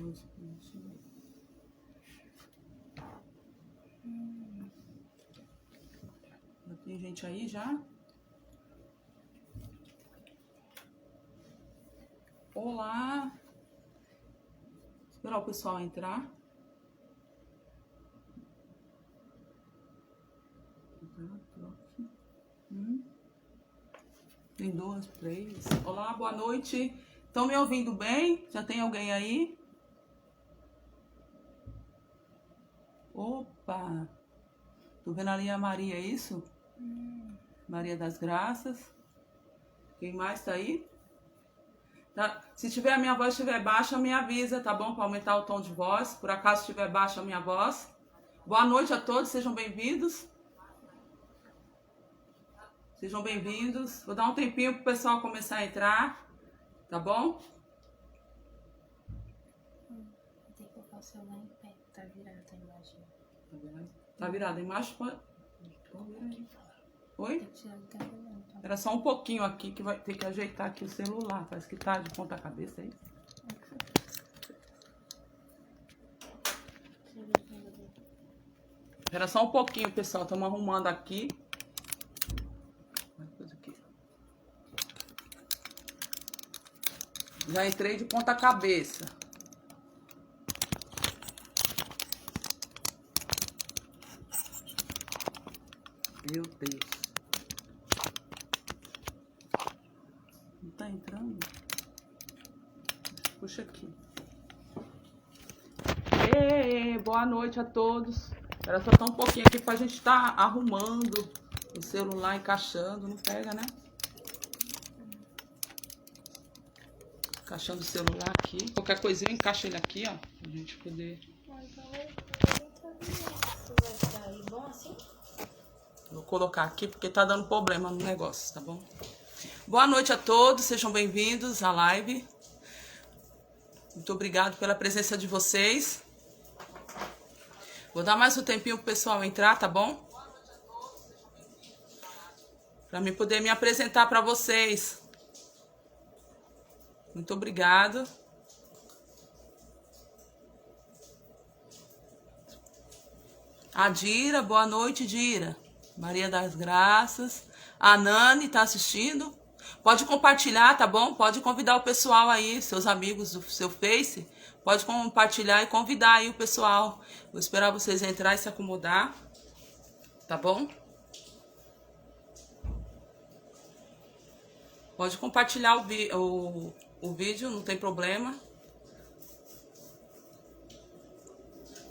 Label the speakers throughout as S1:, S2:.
S1: 2. Tem gente aí já? Olá! Esperar o pessoal entrar. Tem 2, 3. Olá, boa noite. Estão me ouvindo bem? Já tem alguém aí? Opa! Tô vendo ali a Maria, é isso? Maria das Graças. Quem mais tá aí? Tá. Se tiver a minha voz estiver baixa, me avisa, tá bom? Para aumentar o tom de voz. Por acaso estiver baixa a minha voz. Boa noite a todos, sejam bem-vindos. Sejam bem-vindos. Vou dar um tempinho pro pessoal começar a entrar, tá bom?
S2: Tem que colocar o celular em pé, tá virada a imagem.
S1: Tá virada a imagem? Oi?
S2: Tem que tirar do telefone.
S1: Era só um pouquinho aqui que vai ter que ajeitar aqui o celular. Parece que tá de ponta cabeça aí. Era só um pouquinho, pessoal. Estamos arrumando aqui. Já entrei de ponta cabeça. Meu Deus. Não tá entrando? Puxa aqui. Ei, boa noite a todos. Era só um pouquinho aqui pra gente estar arrumando o celular, encaixando. Não pega, né? Encaixando o celular aqui. Qualquer coisinha eu encaixo ele aqui, ó. Pra gente poder... Vou colocar aqui porque tá dando problema no negócio, tá bom? Boa noite a todos, sejam bem-vindos à live. Muito obrigado pela presença de vocês. Vou dar mais um tempinho pro pessoal entrar, tá bom? Para mim poder me apresentar para vocês. Muito obrigado. A Dira, boa noite, Dira. Maria das Graças. A Nani tá assistindo. Pode compartilhar, tá bom? Pode convidar o pessoal aí, seus amigos do seu Face. Pode compartilhar e convidar aí o pessoal. Vou esperar vocês entrar e se acomodar. Tá bom? Pode compartilhar o vídeo, não tem problema.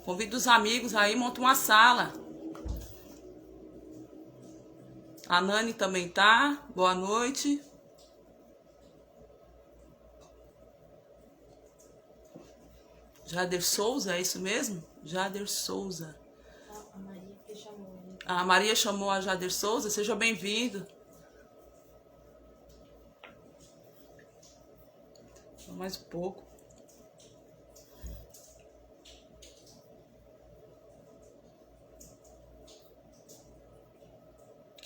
S1: Convida os amigos aí, monta uma sala. A Nani também tá. Boa noite. Jader Souza, é isso mesmo? Jader Souza.
S2: A Maria que chamou.
S1: A Maria chamou a Jader Souza. Seja bem-vindo. Mais um pouco.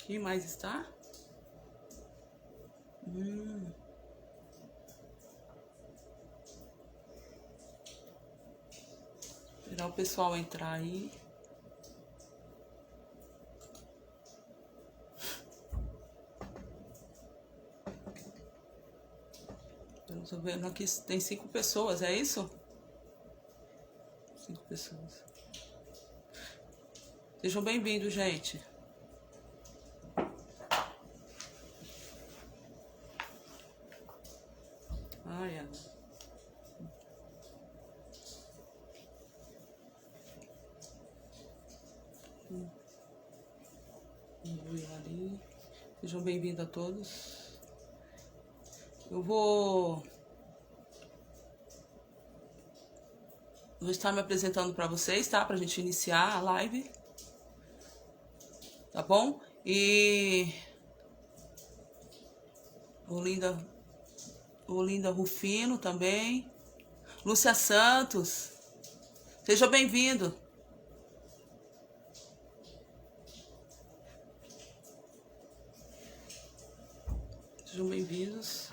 S1: Quem mais está? Esperar o pessoal entrar aí. Eu tô vendo aqui, tem 5 pessoas, é isso? 5 pessoas. Sejam bem-vindos, gente. Ai, Ana. Vou ir ali. Sejam bem-vindos a todos. Eu vou estar me apresentando para vocês, tá? Pra gente iniciar a live. Tá bom? E Olinda Rufino também. Lúcia Santos. Seja bem-vindo. Sejam bem-vindos.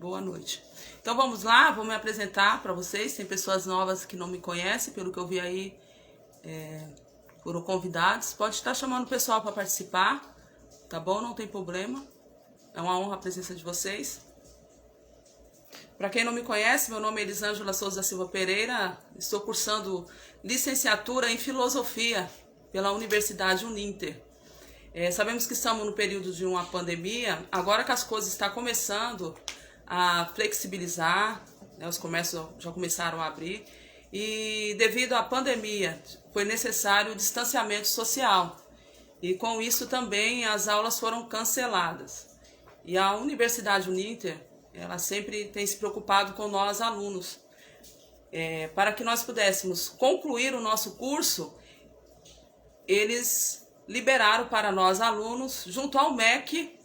S1: boa noite. Então vamos lá, vou me apresentar para vocês. Tem pessoas novas que não me conhecem, pelo que eu vi aí, foram convidados. Pode estar chamando o pessoal para participar, tá bom? Não tem problema. É uma honra a presença de vocês. Para quem não me conhece, meu nome é Elisângela Souza Silva Pereira. Estou cursando licenciatura em Filosofia pela Universidade Uninter. Sabemos que estamos no período de uma pandemia, agora que as coisas estão começando a flexibilizar, né, os comércios já começaram a abrir, e devido à pandemia foi necessário o distanciamento social, e com isso também as aulas foram canceladas. E a Universidade Uninter, ela sempre tem se preocupado com nós alunos, para que nós pudéssemos concluir o nosso curso. Eles liberaram para nós alunos, junto ao MEC,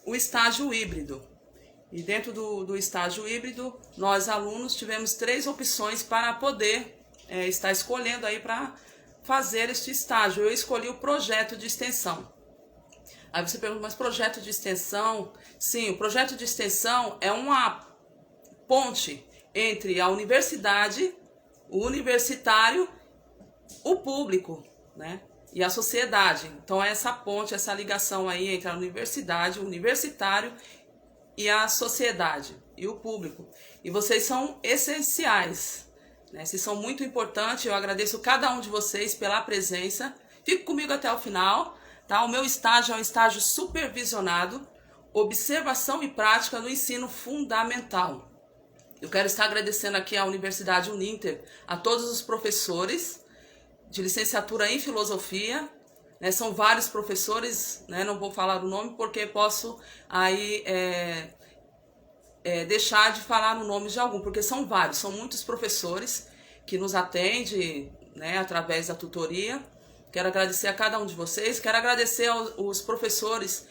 S1: o estágio híbrido. E dentro do estágio híbrido, nós alunos tivemos 3 opções para poder estar escolhendo aí para fazer este estágio. Eu escolhi o projeto de extensão. Aí você pergunta, mas projeto de extensão? Sim, o projeto de extensão é uma ponte entre a universidade, o universitário, o público, né? E a sociedade. Então é essa ponte, essa ligação aí entre a universidade, o universitário e a sociedade e o público. E vocês são essenciais, né? Vocês são muito importantes. Eu agradeço cada um de vocês pela presença. Fique comigo até o final, tá? O meu estágio é um estágio supervisionado, observação e prática no ensino fundamental. Eu quero estar agradecendo aqui à Universidade Uninter, a todos os professores de licenciatura em filosofia, né? São vários professores, né? Não vou falar o nome porque posso aí deixar de falar o nome de algum, porque são vários, são muitos professores que nos atendem, né, através da tutoria. Quero agradecer a cada um de vocês, quero agradecer aos professores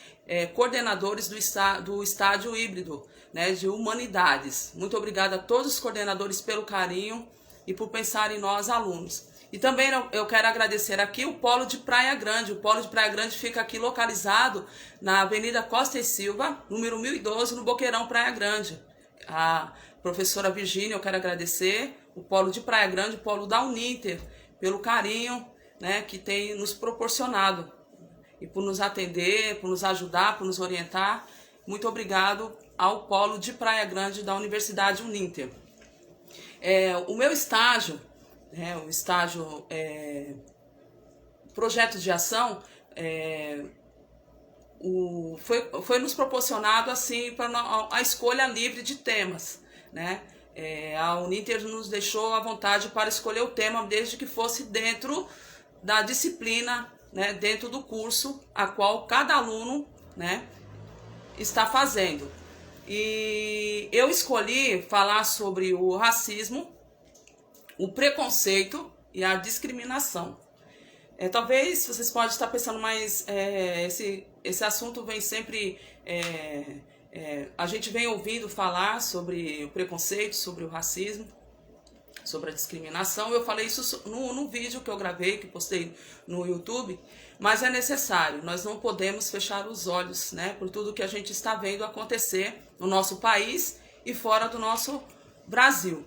S1: coordenadores do estágio híbrido, né, de humanidades. Muito obrigada a todos os coordenadores pelo carinho e por pensar em nós alunos. E também eu quero agradecer aqui o Polo de Praia Grande. O Polo de Praia Grande fica aqui localizado na Avenida Costa e Silva, número 1012, no Boqueirão, Praia Grande. A professora Virgínia, eu quero agradecer, o Polo de Praia Grande, o Polo da Uninter, pelo carinho, né, que tem nos proporcionado e por nos atender, por nos ajudar, por nos orientar. Muito obrigado ao Polo de Praia Grande da Universidade Uninter. O meu estágio, o estágio projeto de ação, foi nos proporcionado assim para a escolha livre de temas, né? A Uninter nos deixou à vontade para escolher o tema, desde que fosse dentro da disciplina, né, dentro do curso a qual cada aluno, né, está fazendo. E eu escolhi falar sobre o racismo, o preconceito e a discriminação. Talvez vocês podem estar pensando, mas esse assunto vem sempre... a gente vem ouvindo falar sobre o preconceito, sobre o racismo, sobre a discriminação. Eu falei isso no vídeo que eu gravei, que postei no YouTube, mas é necessário. Nós não podemos fechar os olhos, né, por tudo que a gente está vendo acontecer no nosso país e fora do nosso Brasil.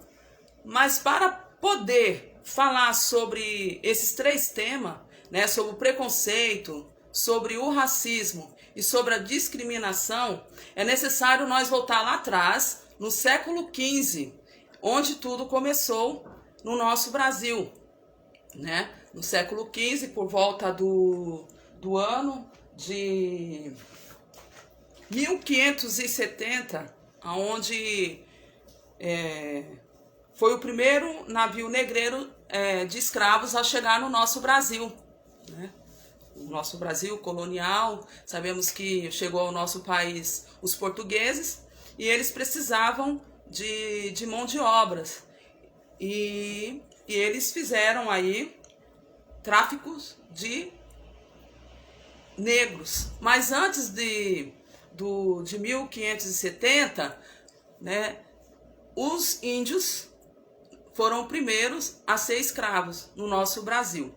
S1: Mas para poder falar sobre esses 3 temas, né, sobre o preconceito, sobre o racismo e sobre a discriminação, é necessário nós voltar lá atrás, no século XV, onde tudo começou no nosso Brasil, né? No século XV, por volta do ano de 1570, onde foi o primeiro navio negreiro de escravos a chegar no nosso Brasil, né? O nosso Brasil colonial, sabemos que chegou ao nosso país os portugueses e eles precisavam de mão de obras. E eles fizeram aí tráficos de negros. Mas antes de 1570, né, os índios foram os primeiros a ser escravos no nosso Brasil,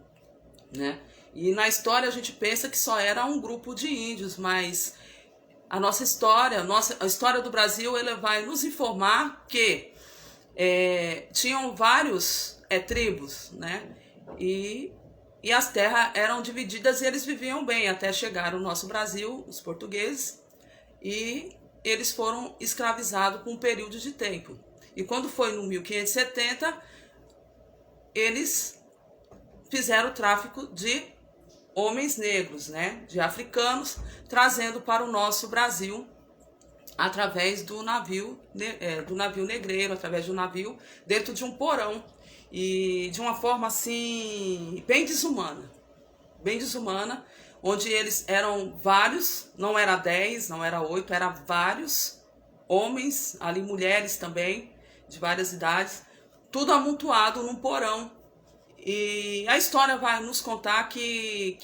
S1: né? E na história a gente pensa que só era um grupo de índios, mas a nossa história, a história do Brasil, ele vai nos informar que tinham vários tribos, né? E as terras eram divididas e eles viviam bem até chegar o nosso Brasil, os portugueses, e eles foram escravizados por um período de tempo. E quando foi no 1570, eles fizeram o tráfico de homens negros, né, de africanos, trazendo para o nosso Brasil através do navio negreiro, através de um navio dentro de um porão, e de uma forma assim bem desumana, onde eles eram vários, não era 10, não era 8, era vários homens, ali mulheres também, de várias idades, tudo amontoado num porão. E a história vai nos contar que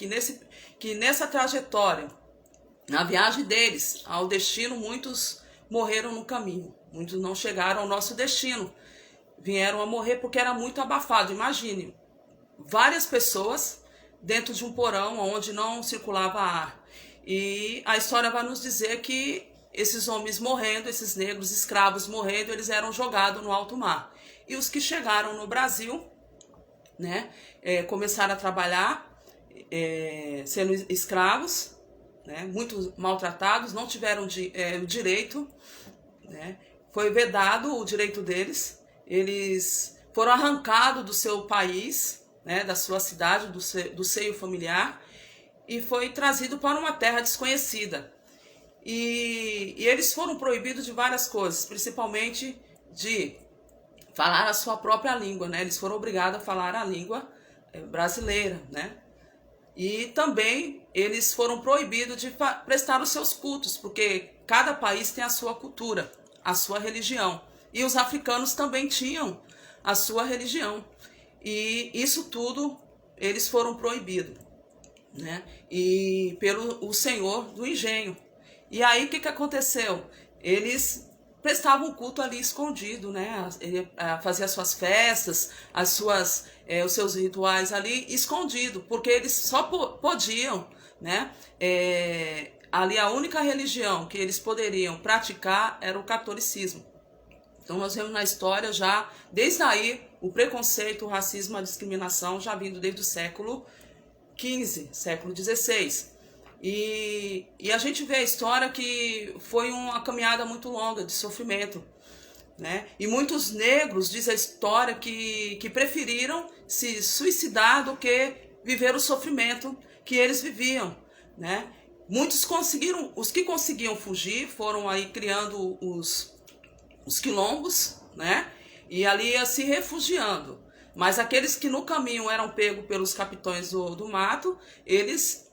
S1: nessa trajetória, na viagem deles ao destino, muitos morreram no caminho, muitos não chegaram ao nosso destino, vieram a morrer porque era muito abafado. Imagine, várias pessoas dentro de um porão onde não circulava ar. E a história vai nos dizer que esses homens morrendo, esses negros escravos morrendo, eles eram jogados no alto mar. E os que chegaram no Brasil, né, começaram a trabalhar, sendo escravos, né, muito maltratados, não tiveram o direito, né, foi vedado o direito deles, eles foram arrancados do seu país, né, da sua cidade, do seio familiar, e foi trazido para uma terra desconhecida. E eles foram proibidos de várias coisas, principalmente de falar a sua própria língua, né? Eles foram obrigados a falar a língua brasileira, né? E também eles foram proibidos de prestar os seus cultos, porque cada país tem a sua cultura, a sua religião. E os africanos também tinham a sua religião. E isso tudo eles foram proibidos, né? E pelo o senhor do engenho. E aí o que aconteceu? Eles prestavam culto ali escondido, né? Ele fazia as suas festas, os seus rituais ali escondido, porque eles só podiam, né? Ali a única religião que eles poderiam praticar era o catolicismo. Então nós vemos na história já, desde aí, o preconceito, o racismo, a discriminação já vindo desde o século XV, século XVI. E a gente vê a história que foi uma caminhada muito longa de sofrimento, né? E muitos negros, diz a história, que preferiram se suicidar do que viver o sofrimento que eles viviam, né? Muitos conseguiram, os que conseguiam fugir foram aí criando os quilombos, né? E ali ia se refugiando. Mas aqueles que no caminho eram pegos pelos capitães do mato, eles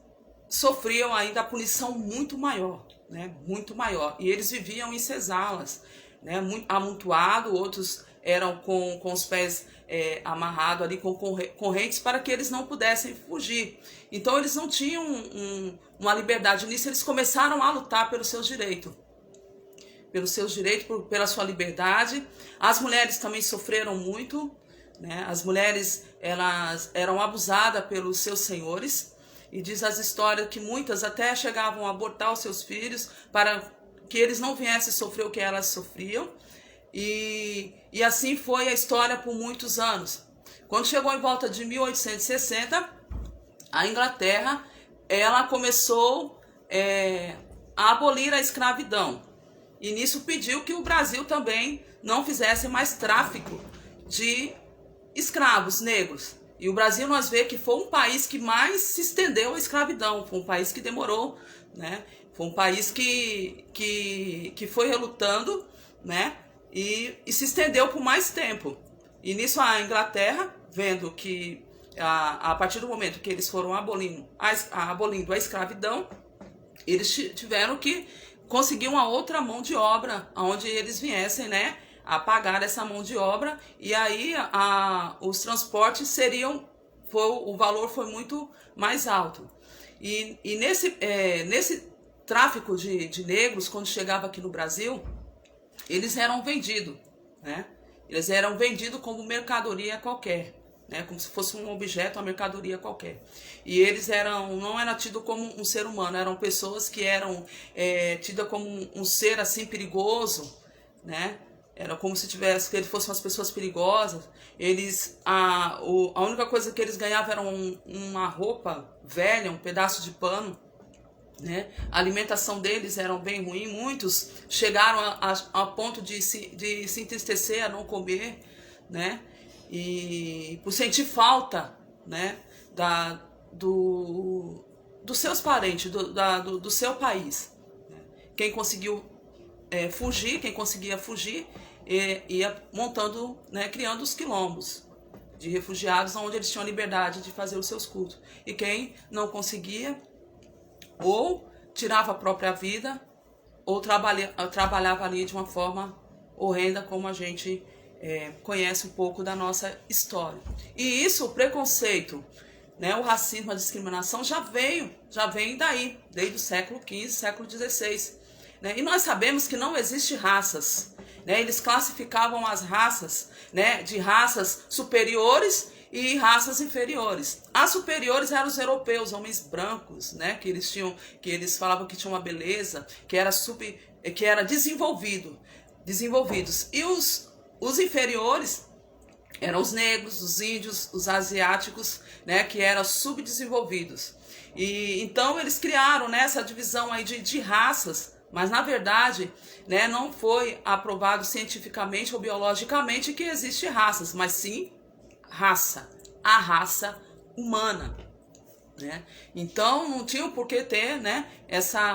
S1: sofriam ainda a punição muito maior, né? Muito maior. E eles viviam em cesalas, né? Muito amontoado, outros eram com os pés amarrados ali com correntes para que eles não pudessem fugir. Então eles não tinham uma liberdade nisso, eles começaram a lutar pelos seus direitos. Pela sua liberdade. As mulheres também sofreram muito, né? As mulheres, elas eram abusadas pelos seus senhores. E diz as histórias que muitas até chegavam a abortar os seus filhos para que eles não viessem sofrer o que elas sofriam. E assim foi a história por muitos anos. Quando chegou em volta de 1860, a Inglaterra ela começou a abolir a escravidão. E nisso pediu que o Brasil também não fizesse mais tráfico de escravos negros. E o Brasil nós vemos que foi um país que mais se estendeu a escravidão, foi um país que demorou, né? Foi um país que foi relutando, né? E se estendeu por mais tempo. E nisso a Inglaterra, vendo que a partir do momento que eles foram abolindo a escravidão, eles tiveram que conseguir uma outra mão de obra, onde eles viessem, né? A pagar essa mão de obra, e aí os transportes o valor foi muito mais alto. E nesse tráfico de negros, quando chegava aqui no Brasil, eles eram vendidos, né? Eles eram vendidos como mercadoria qualquer. né, como se fosse um objeto, uma mercadoria qualquer. E eles não eram tidos como um ser humano, eram pessoas que eram tidas como um ser assim perigoso, né? Era como se eles fossem umas pessoas perigosas. A única coisa que eles ganhavam era uma roupa velha, um pedaço de pano, né? A alimentação deles era bem ruim. Muitos chegaram a ponto de se entristecer, a não comer, né? E por sentir falta, né? Dos seus parentes, do seu país. Quem conseguiu fugir, quem conseguia fugir, ia montando, né, criando os quilombos de refugiados, onde eles tinham liberdade de fazer os seus cultos. E quem não conseguia, ou tirava a própria vida, ou trabalhava ali de uma forma horrenda, como a gente conhece um pouco da nossa história. E isso, o preconceito, né, o racismo, a discriminação já vem daí, desde o século XV, século XVI. Né? E nós sabemos que não existe raças. Né? Eles classificavam as raças, né, de raças superiores e raças inferiores. As superiores eram os europeus, homens brancos, né, que eles falavam que tinham uma beleza, que era desenvolvidos. E os inferiores eram os negros, os índios, os asiáticos, né, que eram subdesenvolvidos. E então eles criaram, né, essa divisão aí de raças, mas na verdade, né, não foi aprovado cientificamente ou biologicamente que existe raças, mas sim a raça humana, né? Então não tinha por que ter, né,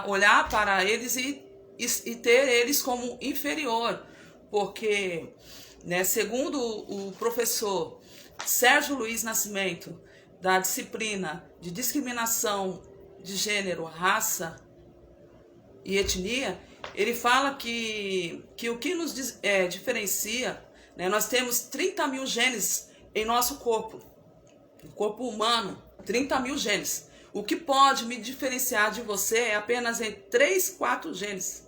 S1: olhar para eles e ter eles como inferior, porque, né, segundo o professor Sérgio Luiz Nascimento, da disciplina de discriminação de gênero, raça e etnia, ele fala que o que nos diferencia, né, nós temos 30 mil genes em nosso corpo, no corpo humano, 30 mil genes. O que pode me diferenciar de você é apenas em 3, 4 genes.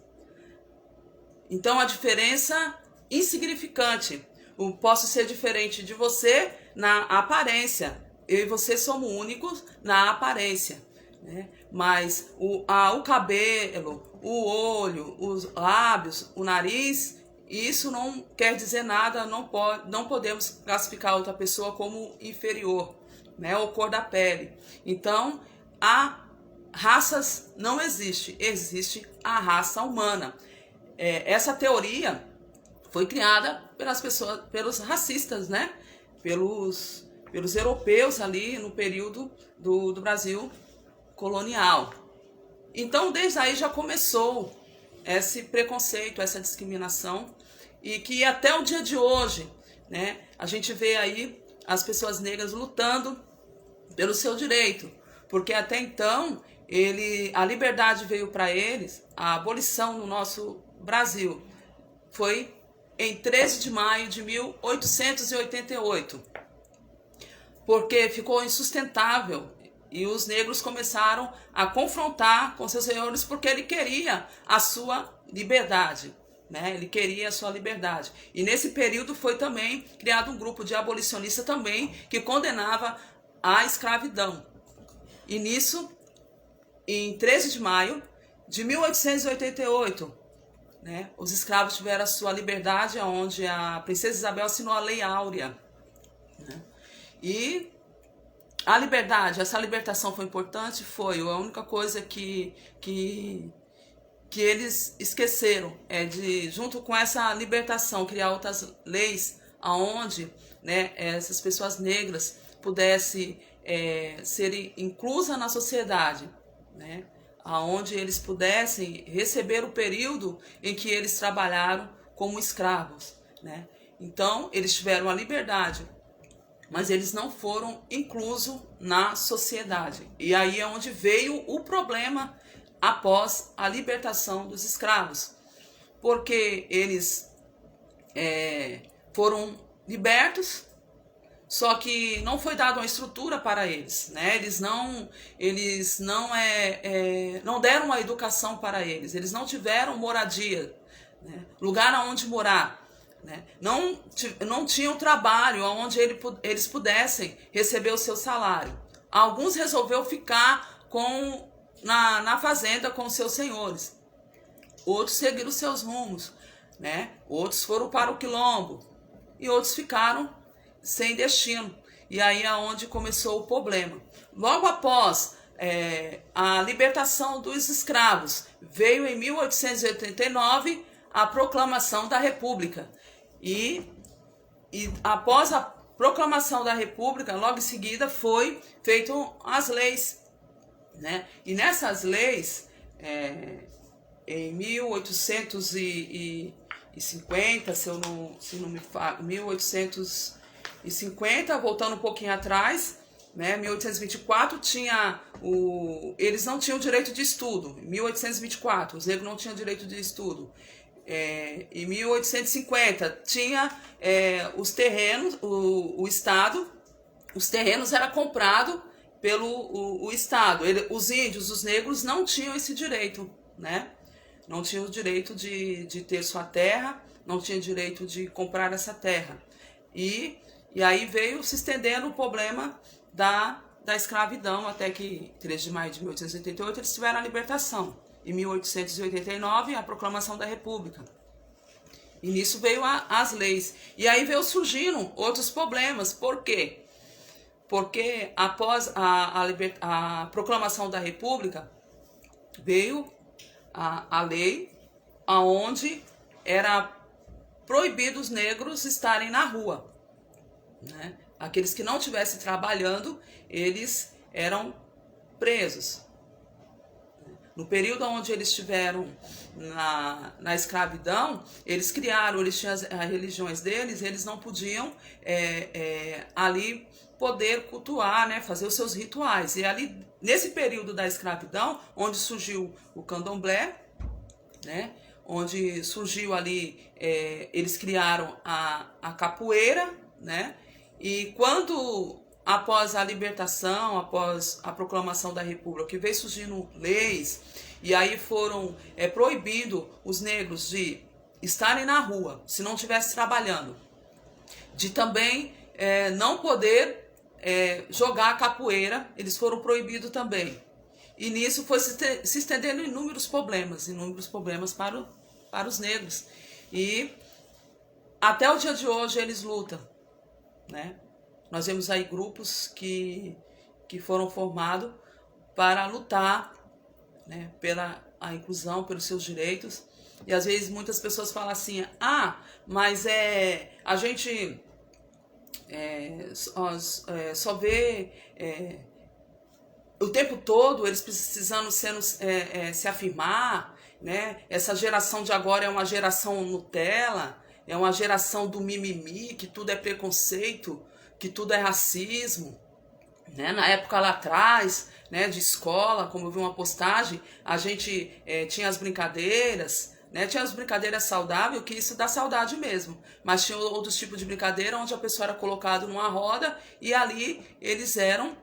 S1: Então a diferença insignificante. Eu posso ser diferente de você na aparência. Eu e você somos únicos na aparência, né? Mas o cabelo, o olho, os lábios, o nariz, isso não quer dizer nada, não podemos classificar outra pessoa como inferior, né? Ou cor da pele. Então, raças não existe, existe a raça humana. Essa teoria foi criada pelos racistas, né? Pelos europeus ali no período do Brasil colonial. Então, desde aí já começou esse preconceito, essa discriminação, e que até o dia de hoje, né, a gente vê aí as pessoas negras lutando pelo seu direito, porque até então a liberdade veio para eles, a abolição no nosso Brasil foi em 13 de maio de 1888, porque ficou insustentável e os negros começaram a confrontar com seus senhores porque ele queria a sua liberdade, né? Ele queria a sua liberdade. E nesse período foi também criado um grupo de abolicionistas também que condenava a escravidão. E nisso, em 13 de maio de 1888, né, os escravos tiveram a sua liberdade, onde a princesa Isabel assinou a Lei Áurea, né? E a liberdade, essa libertação foi importante? Foi. A única coisa que eles esqueceram junto com essa libertação, criar outras leis onde, né, essas pessoas negras pudessem serem inclusas na sociedade, né, onde eles pudessem receber o período em que eles trabalharam como escravos, né? Então, eles tiveram a liberdade, mas eles não foram inclusos na sociedade. E aí é onde veio o problema após a libertação dos escravos, porque eles foram libertos, só que não foi dada uma estrutura para eles, né? Eles não deram uma educação para eles, eles não tiveram moradia, né? Lugar aonde morar, né? Não tinham trabalho onde eles pudessem receber o seu salário. Alguns resolveram ficar na fazenda com os seus senhores. Outros seguiram os seus rumos, né? Outros foram para o quilombo e outros ficaram sem destino. E aí é onde começou o problema. Logo após a libertação dos escravos, veio em 1889 a proclamação da República. E após a proclamação da República, logo em seguida foi feito as leis, né? E nessas leis, em 1850, se não me falo, 1850, voltando um pouquinho atrás, né, 1824 eles não tinham direito de estudo. Em 1824, os negros não tinham direito de estudo. Em 1850 tinha os terrenos, o Estado, os terrenos eram comprados pelo o Estado. Os índios, os negros não tinham esse direito, né? Não tinham o direito de ter sua terra, não tinham direito de comprar essa terra. E aí veio se estendendo o problema da escravidão, até que 3 de maio de 1888 eles tiveram a libertação. Em 1889, a proclamação da República. E nisso veio as leis. E aí veio surgindo outros problemas. Por quê? Porque após a proclamação da República, veio a lei onde era proibido os negros estarem na rua, né? Aqueles que não estivessem trabalhando, eles eram presos. No período onde eles estiveram na escravidão, eles criaram, eles tinham as religiões deles, eles não podiam ali poder cultuar, né, fazer os seus rituais. E ali, nesse período da escravidão, onde surgiu o candomblé, né, onde surgiu ali, eles criaram a capoeira, né, e quando, após a libertação, após a proclamação da República, que veio surgindo leis, e aí foram proibindo os negros de estarem na rua, se não estivessem trabalhando, de também não poder jogar capoeira, eles foram proibidos também. E nisso foi se estendendo inúmeros problemas para os negros. E até o dia de hoje eles lutam, né? Nós vemos aí grupos que foram formados para lutar, né, pela a inclusão, pelos seus direitos. E às vezes muitas pessoas falam assim: mas a gente só vê o tempo todo eles precisando se afirmar, né? Essa geração de agora é uma geração Nutella, é uma geração do mimimi, que tudo é preconceito, que tudo é racismo, né? Na época lá atrás, né, de escola, como eu vi uma postagem, a gente tinha as brincadeiras, né? Tinha as brincadeiras saudáveis, que isso dá saudade mesmo, mas tinha outros tipos de brincadeira onde a pessoa era colocada numa roda e ali eles eram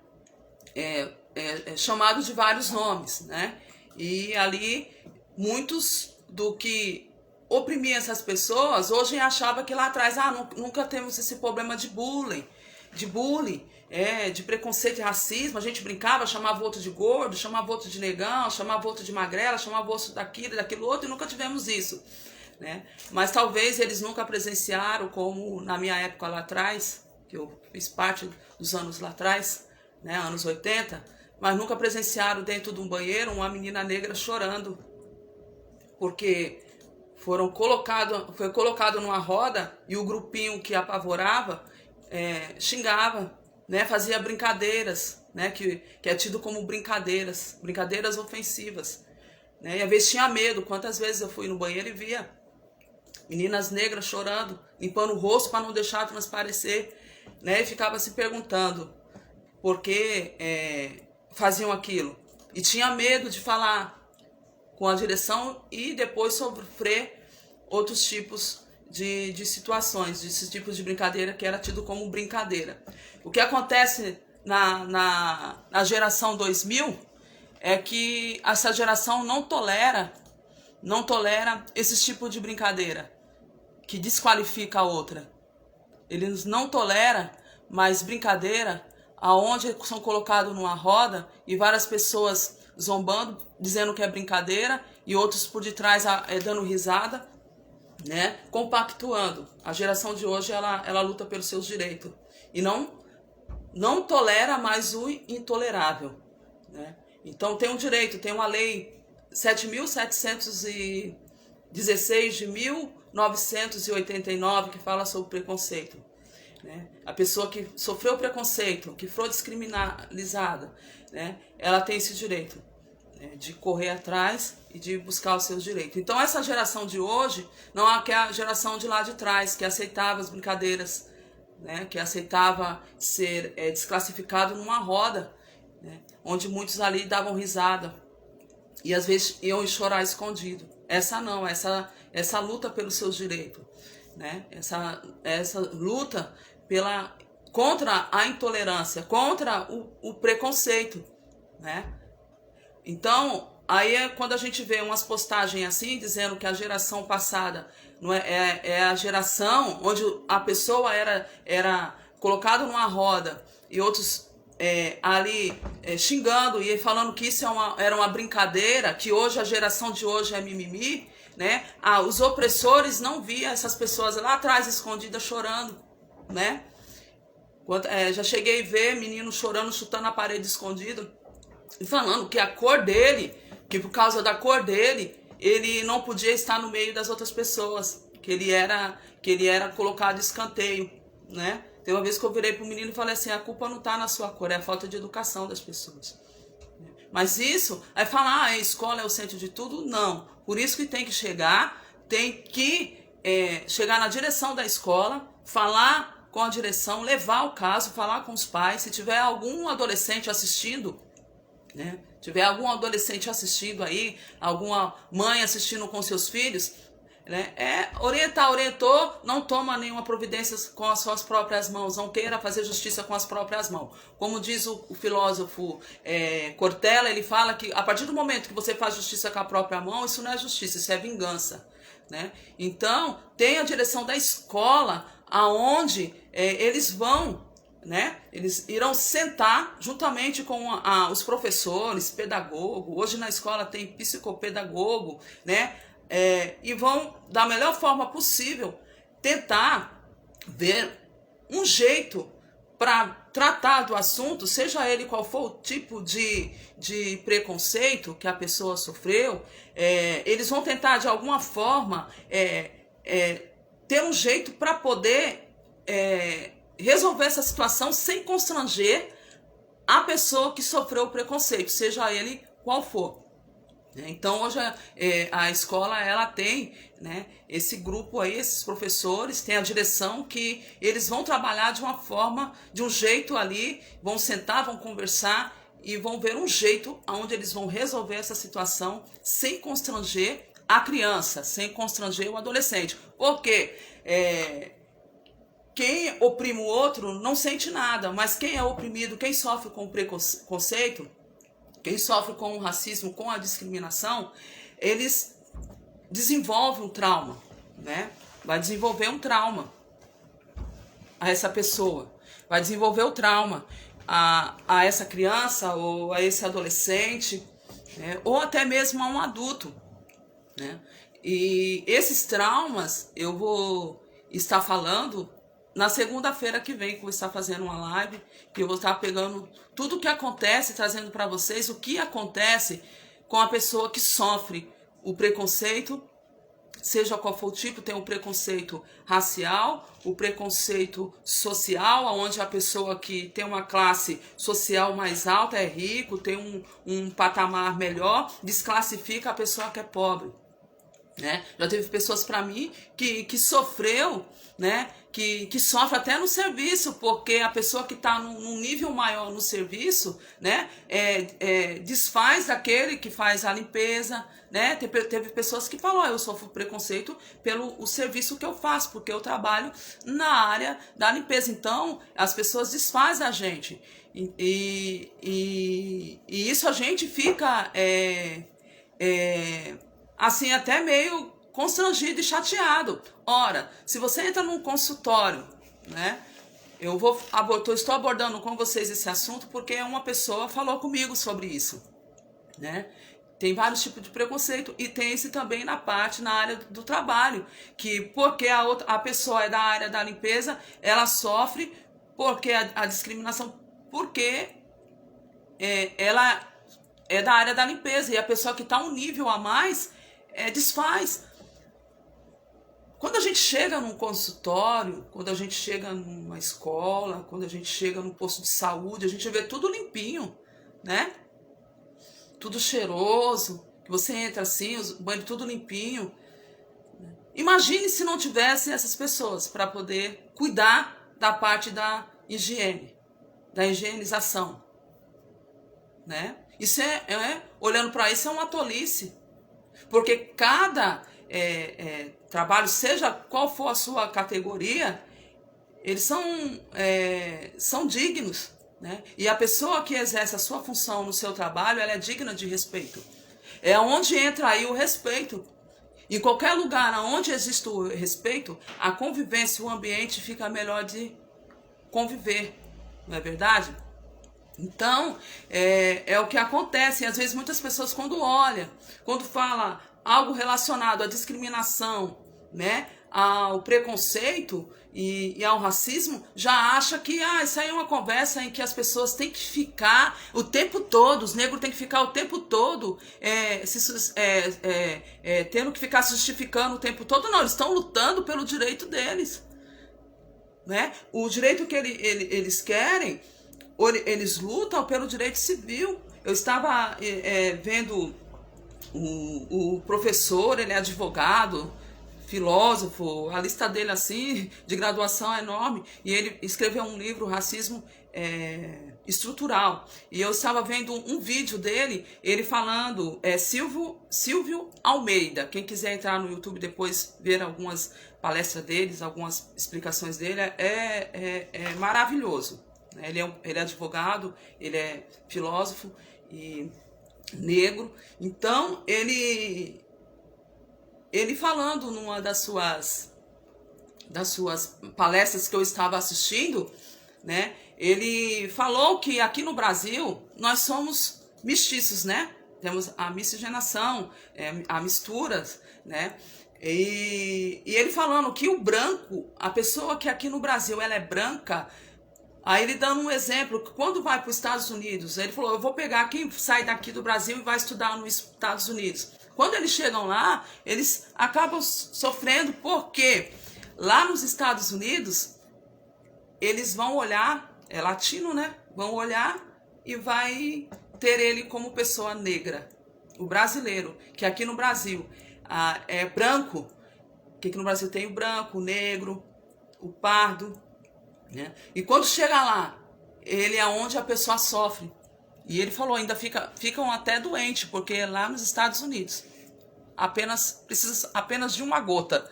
S1: chamados de vários nomes, né? E ali muitos do que oprimia essas pessoas hoje achava que lá atrás nunca temos esse problema de bullying, de preconceito e racismo. A gente brincava, chamava o outro de gordo, chamava o outro de negão, chamava o outro de magrela, chamava o outro daquilo outro, e nunca tivemos isso, né? Mas talvez eles nunca presenciaram, como na minha época lá atrás, que eu fiz parte dos anos lá atrás, né, anos 80, mas nunca presenciaram dentro de um banheiro uma menina negra chorando, porque foi colocado numa roda e o grupinho que apavorava xingava, né, fazia brincadeiras, né, que é tido como brincadeiras ofensivas, né, e às vezes tinha medo. Quantas vezes eu fui no banheiro e via meninas negras chorando, limpando o rosto para não deixar transparecer, né, e ficava se perguntando por que faziam aquilo, e tinha medo de falar com a direção e depois sofrer outros tipos de situações, desses tipos de brincadeira que era tido como brincadeira. O que acontece na geração 2000 é que essa geração não tolera esses tipos de brincadeira, que desqualifica a outra. Ele não tolera mais brincadeira aonde são colocados numa roda e várias pessoas zombando, dizendo que é brincadeira, e outros por detrás dando risada, né? Compactuando. A geração de hoje, ela luta pelos seus direitos e não tolera mais o intolerável, né? Então tem um direito, tem uma lei 7.716 de 1989 que fala sobre preconceito, né? A pessoa que sofreu preconceito, que foi descriminalizada, né? Ela tem esse direito, né? De correr atrás e de buscar os seus direitos. Então essa geração de hoje não é a geração de lá de trás, que aceitava as brincadeiras, né? Que aceitava ser desclassificado numa roda, né? Onde muitos ali davam risada e às vezes iam chorar escondido. Essa não, essa luta pelos seus direitos, né? Essa luta contra a intolerância, contra o preconceito, né? Então, aí é quando a gente vê umas postagens assim, dizendo que a geração passada não é a geração onde a pessoa era colocada numa roda e outros ali xingando e falando que isso era uma brincadeira, que hoje a geração de hoje é mimimi, né? Os opressores não viam essas pessoas lá atrás escondidas chorando, né? Já cheguei a ver menino chorando, chutando a parede escondido e falando que a cor dele, que por causa da cor dele, ele não podia estar no meio das outras pessoas, que ele era colocado escanteio, né? Tem uma vez que eu virei pro menino e falei assim: a culpa não tá na sua cor, é a falta de educação das pessoas. Mas isso, aí falar, a escola é o centro de tudo, não. Por isso que tem que chegar na direção da escola, falar com a direção, levar o caso, falar com os pais. Se tiver algum adolescente assistindo, né? Tiver algum adolescente assistindo aí, alguma mãe assistindo com seus filhos, né? Orientou, não toma nenhuma providência com as suas próprias mãos, não queira fazer justiça com as próprias mãos. Como diz o filósofo Cortella, ele fala que a partir do momento que você faz justiça com a própria mão, isso não é justiça, isso é vingança, né? Então, tem a direção da escola, aonde eles vão, né? Eles irão sentar juntamente com os professores, pedagogo. Hoje na escola tem psicopedagogo, né? E vão, da melhor forma possível, tentar ver um jeito para tratar do assunto, seja ele qual for o tipo de preconceito que a pessoa sofreu. Eles vão tentar, de alguma forma, ter um jeito para poder resolver essa situação sem constranger a pessoa que sofreu o preconceito, seja ele qual for. Então hoje a escola ela tem, né, esse grupo aí, esses professores, tem a direção que eles vão trabalhar de uma forma, de um jeito ali, vão sentar, vão conversar e vão ver um jeito onde eles vão resolver essa situação sem constranger a criança, sem constranger o adolescente. Porque quem oprime o outro não sente nada, mas quem é oprimido, quem sofre com o preconceito, quem sofre com o racismo, com a discriminação, eles desenvolvem um trauma, né? Vai desenvolver um trauma a essa pessoa, vai desenvolver o trauma a essa criança ou a esse adolescente, né? Ou até mesmo a um adulto, né? E esses traumas eu vou estar falando na segunda-feira que vem, que eu vou estar fazendo uma live, que eu vou estar pegando tudo o que acontece, trazendo para vocês o que acontece com a pessoa que sofre o preconceito, seja qual for o tipo. Tem o preconceito racial, o preconceito social, onde a pessoa que tem uma classe social mais alta, é rico, tem um patamar melhor, desclassifica a pessoa que é pobre, né? Já teve pessoas para mim que sofreu, né? Que sofre até no serviço, porque a pessoa que está num nível maior no serviço, né? Desfaz daquele que faz a limpeza, né? Teve pessoas que falaram: eu sofro preconceito pelo serviço que eu faço, porque eu trabalho na área da limpeza. Então, as pessoas desfazem a gente. E isso a gente fica assim, até meio constrangido e chateado. Ora, se você entra num consultório, né? Estou abordando com vocês esse assunto porque uma pessoa falou comigo sobre isso, né? Tem vários tipos de preconceito e tem esse também na área do trabalho, que porque a pessoa é da área da limpeza, ela sofre porque a discriminação, porque ela é da área da limpeza e a pessoa que está um nível a mais desfaz. Quando a gente chega num consultório, quando a gente chega numa escola, quando a gente chega num posto de saúde, a gente vê tudo limpinho, né? Tudo cheiroso, que você entra assim, o banheiro tudo limpinho. Imagine se não tivesse essas pessoas para poder cuidar da parte da higiene, da higienização, né? Isso olhando para isso, é uma tolice, porque cada trabalho, seja qual for a sua categoria, eles são dignos, né? E a pessoa que exerce a sua função no seu trabalho, ela é digna de respeito. É onde entra aí o respeito. Em qualquer lugar onde existe o respeito, a convivência, o ambiente fica melhor de conviver, não é verdade? Então, é o que acontece. E às vezes muitas pessoas quando fala algo relacionado à discriminação, né, ao preconceito e ao racismo, já acha que isso aí é uma conversa em que as pessoas têm que ficar o tempo todo, os negros têm que ficar o tempo todo tendo que ficar se justificando o tempo todo. Não, eles estão lutando pelo direito deles, né? O direito que eles querem, eles lutam pelo direito civil. Eu estava vendo o professor, ele é advogado, filósofo, a lista dele assim de graduação é enorme, e ele escreveu um livro, Racismo Estrutural, e eu estava vendo um vídeo dele, ele falando, Silvio Almeida. Quem quiser entrar no YouTube depois ver algumas palestras deles, algumas explicações dele, é maravilhoso. Ele é advogado, ele é filósofo e negro. Então ele falando numa das suas palestras que eu estava assistindo, né? Ele falou que aqui no Brasil nós somos mestiços, né? Temos a miscigenação, a misturas, né? E ele falando que o branco, a pessoa que aqui no Brasil ela é branca. Aí ele dando um exemplo, que quando vai para os Estados Unidos, ele falou, eu vou pegar quem sai daqui do Brasil e vai estudar nos Estados Unidos. Quando eles chegam lá, eles acabam sofrendo, porque lá nos Estados Unidos, eles vão olhar, é latino, né? Vão olhar e vai ter ele como pessoa negra. O brasileiro, que aqui no Brasil é branco, que aqui no Brasil tem o branco, o negro, o pardo, né? E quando chega lá, ele é onde a pessoa sofre. E ele falou, ainda ficam até doentes, porque lá nos Estados Unidos precisa apenas de uma gota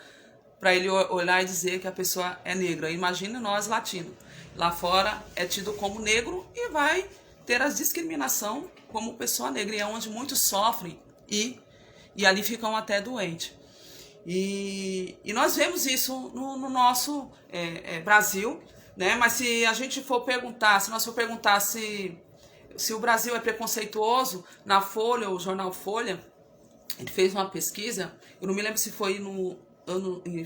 S1: para ele olhar e dizer que a pessoa é negra. Imagine nós latinos. Lá fora é tido como negro e vai ter a discriminação como pessoa negra. E é onde muitos sofrem e ali ficam até doentes. E nós vemos isso no nosso Brasil, né? Mas se a gente for perguntar, se nós for perguntar se o Brasil é preconceituoso, na Folha, o jornal Folha, ele fez uma pesquisa, eu não me lembro se foi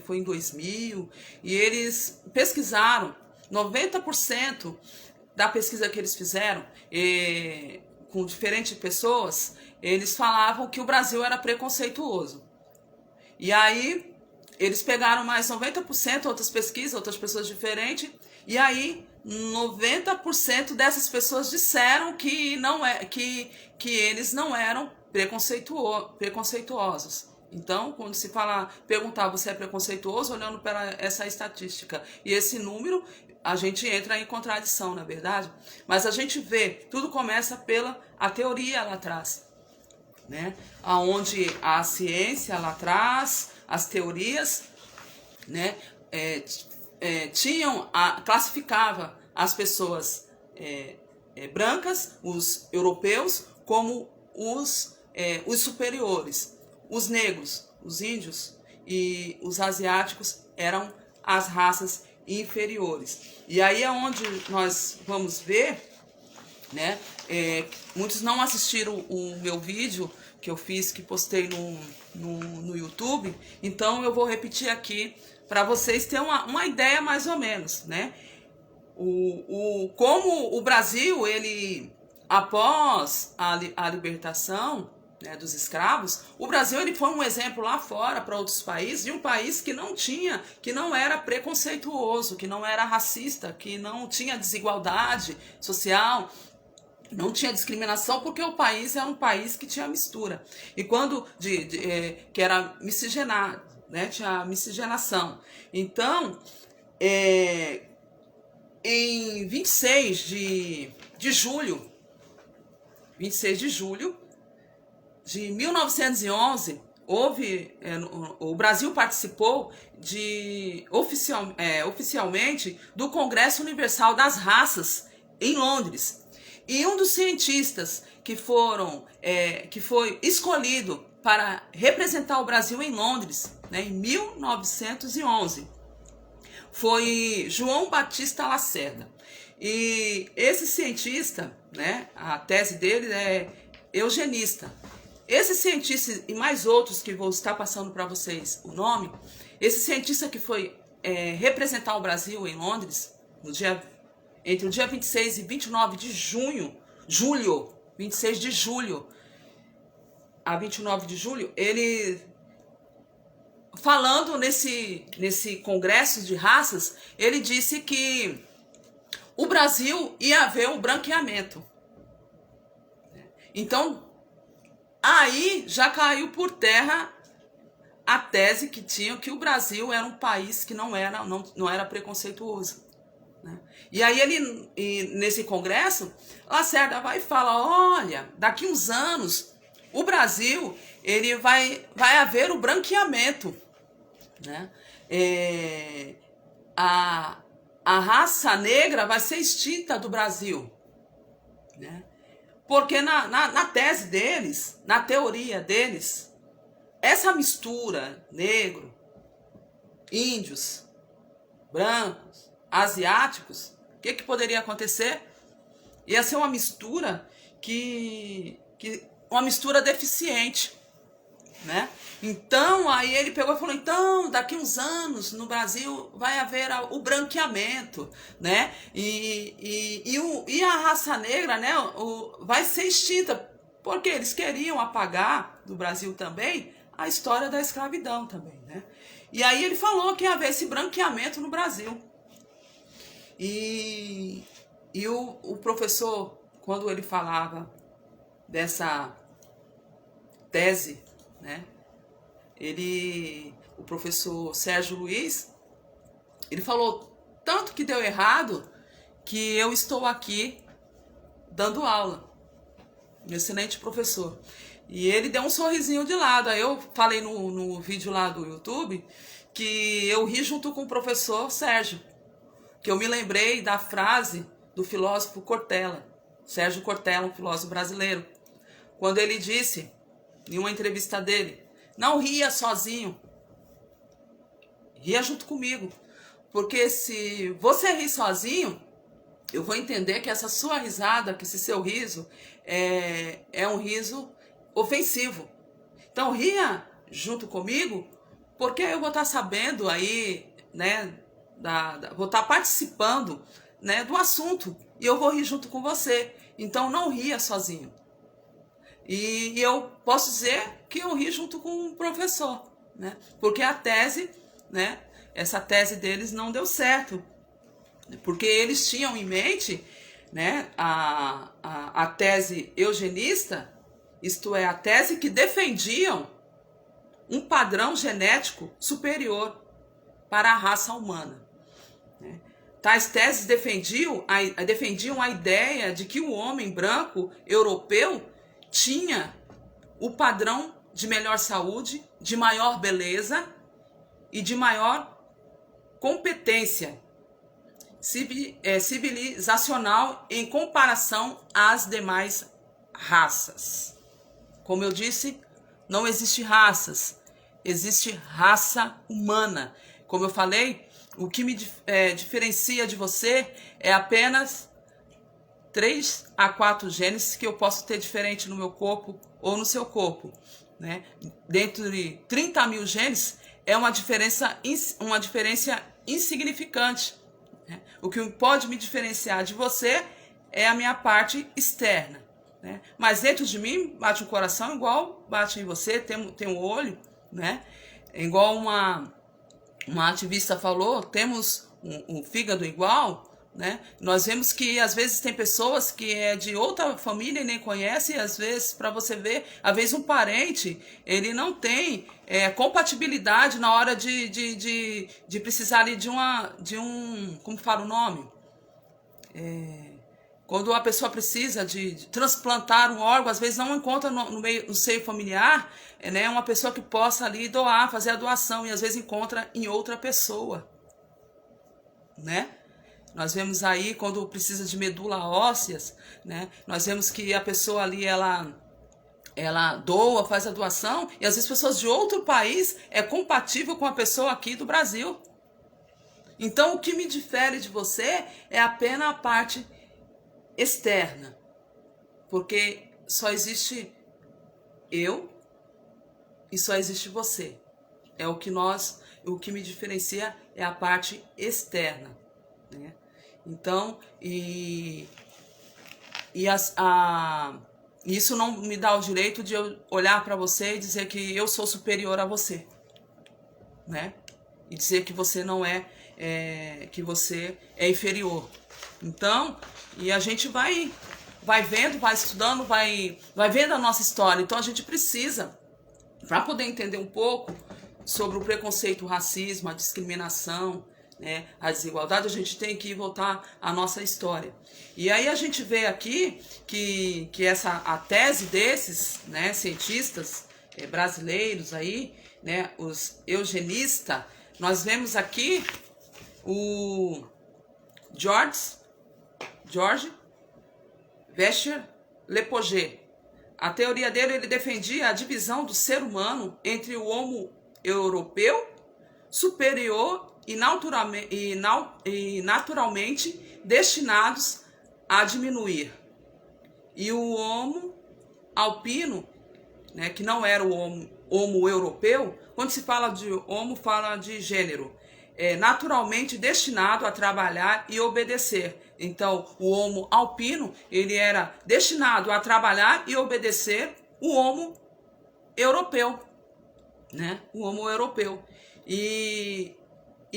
S1: foi em 2000, e eles pesquisaram, 90% da pesquisa que eles fizeram, com diferentes pessoas, eles falavam que o Brasil era preconceituoso. E aí, eles pegaram mais 90%, outras pesquisas, outras pessoas diferentes, e aí 90% dessas pessoas disseram que eles não eram preconceituosos. Então, quando se perguntar você é preconceituoso, olhando para essa estatística e esse número, a gente entra em contradição, não é verdade? Mas a gente vê, tudo começa pela teoria lá atrás, né? Onde a ciência lá atrás, as teorias, né, classificava as pessoas brancas, os europeus, como os superiores, os negros, os índios e os asiáticos eram as raças inferiores. E aí é onde nós vamos ver, né? Muitos não assistiram o meu vídeo que eu fiz, que postei no YouTube, então eu vou repetir aqui para vocês terem uma ideia mais ou menos, né? Como o Brasil, ele, após a libertação, né, dos escravos, o Brasil ele foi um exemplo lá fora para outros países, de um país que não era preconceituoso, que não era racista, que não tinha desigualdade social, não tinha discriminação, porque o país era um país que tinha mistura. E quando que era miscigenado, né, tinha miscigenação. Então, em 26 de julho de 1911, o Brasil participou oficialmente do Congresso Universal das Raças em Londres. E um dos cientistas que foi escolhido para representar o Brasil em Londres, né, em 1911, foi João Batista Lacerda. E esse cientista, né, a tese dele é eugenista. Esse cientista e mais outros que vou estar passando para vocês o nome, esse cientista que foi representar o Brasil em Londres, entre o dia 26 e 29 de julho, 26 de julho a 29 de julho, ele, falando nesse congresso de raças, ele disse que o Brasil ia haver o branqueamento. Então, aí já caiu por terra a tese que tinha que o Brasil era um país que não era preconceituoso, né? E aí nesse congresso, Lacerda vai e fala, olha, daqui uns anos o Brasil ele vai haver o branqueamento, né? A raça negra vai ser extinta do Brasil, né? Porque na tese deles, na teoria deles, essa mistura negro, índios, brancos, asiáticos, o que poderia acontecer? Ia ser uma mistura uma mistura deficiente, né? Então, aí ele pegou e falou, então, daqui uns anos no Brasil vai haver o branqueamento, né? E a raça negra, né, vai ser extinta, porque eles queriam apagar do Brasil também a história da escravidão também, né? E aí ele falou que ia haver esse branqueamento no Brasil. E o professor, quando ele falava dessa tese, né, o professor Sérgio Luiz, ele falou tanto que deu errado que eu estou aqui dando aula. Um excelente professor. E ele deu um sorrisinho de lado. Aí eu falei no vídeo lá do YouTube que eu ri junto com o professor Sérgio, que eu me lembrei da frase do filósofo Cortella, Sérgio Cortella, um filósofo brasileiro, quando ele disse, em uma entrevista dele, não ria sozinho, ria junto comigo, porque se você rir sozinho, eu vou entender que essa sua risada, que esse seu riso é um riso ofensivo. Então ria junto comigo, porque eu vou estar sabendo aí, né, vou estar participando, né, do assunto, e eu vou rir junto com você. Então não ria sozinho. E eu posso dizer que eu ri junto com o professor, né? Porque a tese, né, essa tese deles não deu certo, porque eles tinham em mente, né, a tese eugenista, isto é, a tese que defendiam um padrão genético superior para a raça humana, né? Tais teses defendiam a ideia de que o homem branco europeu tinha o padrão de melhor saúde, de maior beleza e de maior competência civilizacional em comparação às demais raças. Como eu disse, não existem raças. existe raça humana. Como eu falei, o que me diferencia de você é apenas 3 a 4 genes que eu posso ter diferente no meu corpo ou no seu corpo, né? Dentro de 30 mil genes é uma diferença insignificante, né? O que pode me diferenciar de você é a minha parte externa, né? Mas dentro de mim bate um coração igual bate em você, tem um olho, né? Igual uma ativista falou, temos um fígado igual, né? Nós vemos que às vezes tem pessoas que é de outra família e nem conhece, e às vezes, para você ver, às vezes um parente, ele não tem compatibilidade na hora de precisar ali de um, como fala o nome? Quando a pessoa precisa de transplantar um órgão, às vezes não encontra no seio familiar, né, uma pessoa que possa ali doar, fazer a doação, e às vezes encontra em outra pessoa, né? Nós vemos aí, quando precisa de medula ósseas, né, nós vemos que a pessoa ali, ela doa, faz a doação, e às vezes pessoas de outro país é compatível com a pessoa aqui do Brasil. Então, o que me difere de você é apenas a parte externa, porque só existe eu e só existe você. O que me diferencia é a parte externa, né? Então, isso não me dá o direito de eu olhar para você e dizer que eu sou superior a você, né? E dizer que você não que você é inferior. Então, e a gente vai vendo, vai estudando, vai vendo a nossa história. Então a gente precisa, para poder entender um pouco sobre o preconceito, o racismo, a discriminação, né, a desigualdade, a gente tem que voltar à nossa história. E aí a gente vê aqui que a tese desses, né, cientistas brasileiros aí, né, os eugenistas, nós vemos aqui o George Vescher-Lepage. A teoria dele, ele defendia a divisão do ser humano entre o Homo europeu superior e naturalmente destinados a diminuir, e o Homo alpino, né, que não era o Homo europeu. Quando se fala de Homo, fala de gênero, naturalmente destinado a trabalhar e obedecer. Então, o Homo alpino, ele era destinado a trabalhar e obedecer o Homo europeu, né? O Homo europeu. E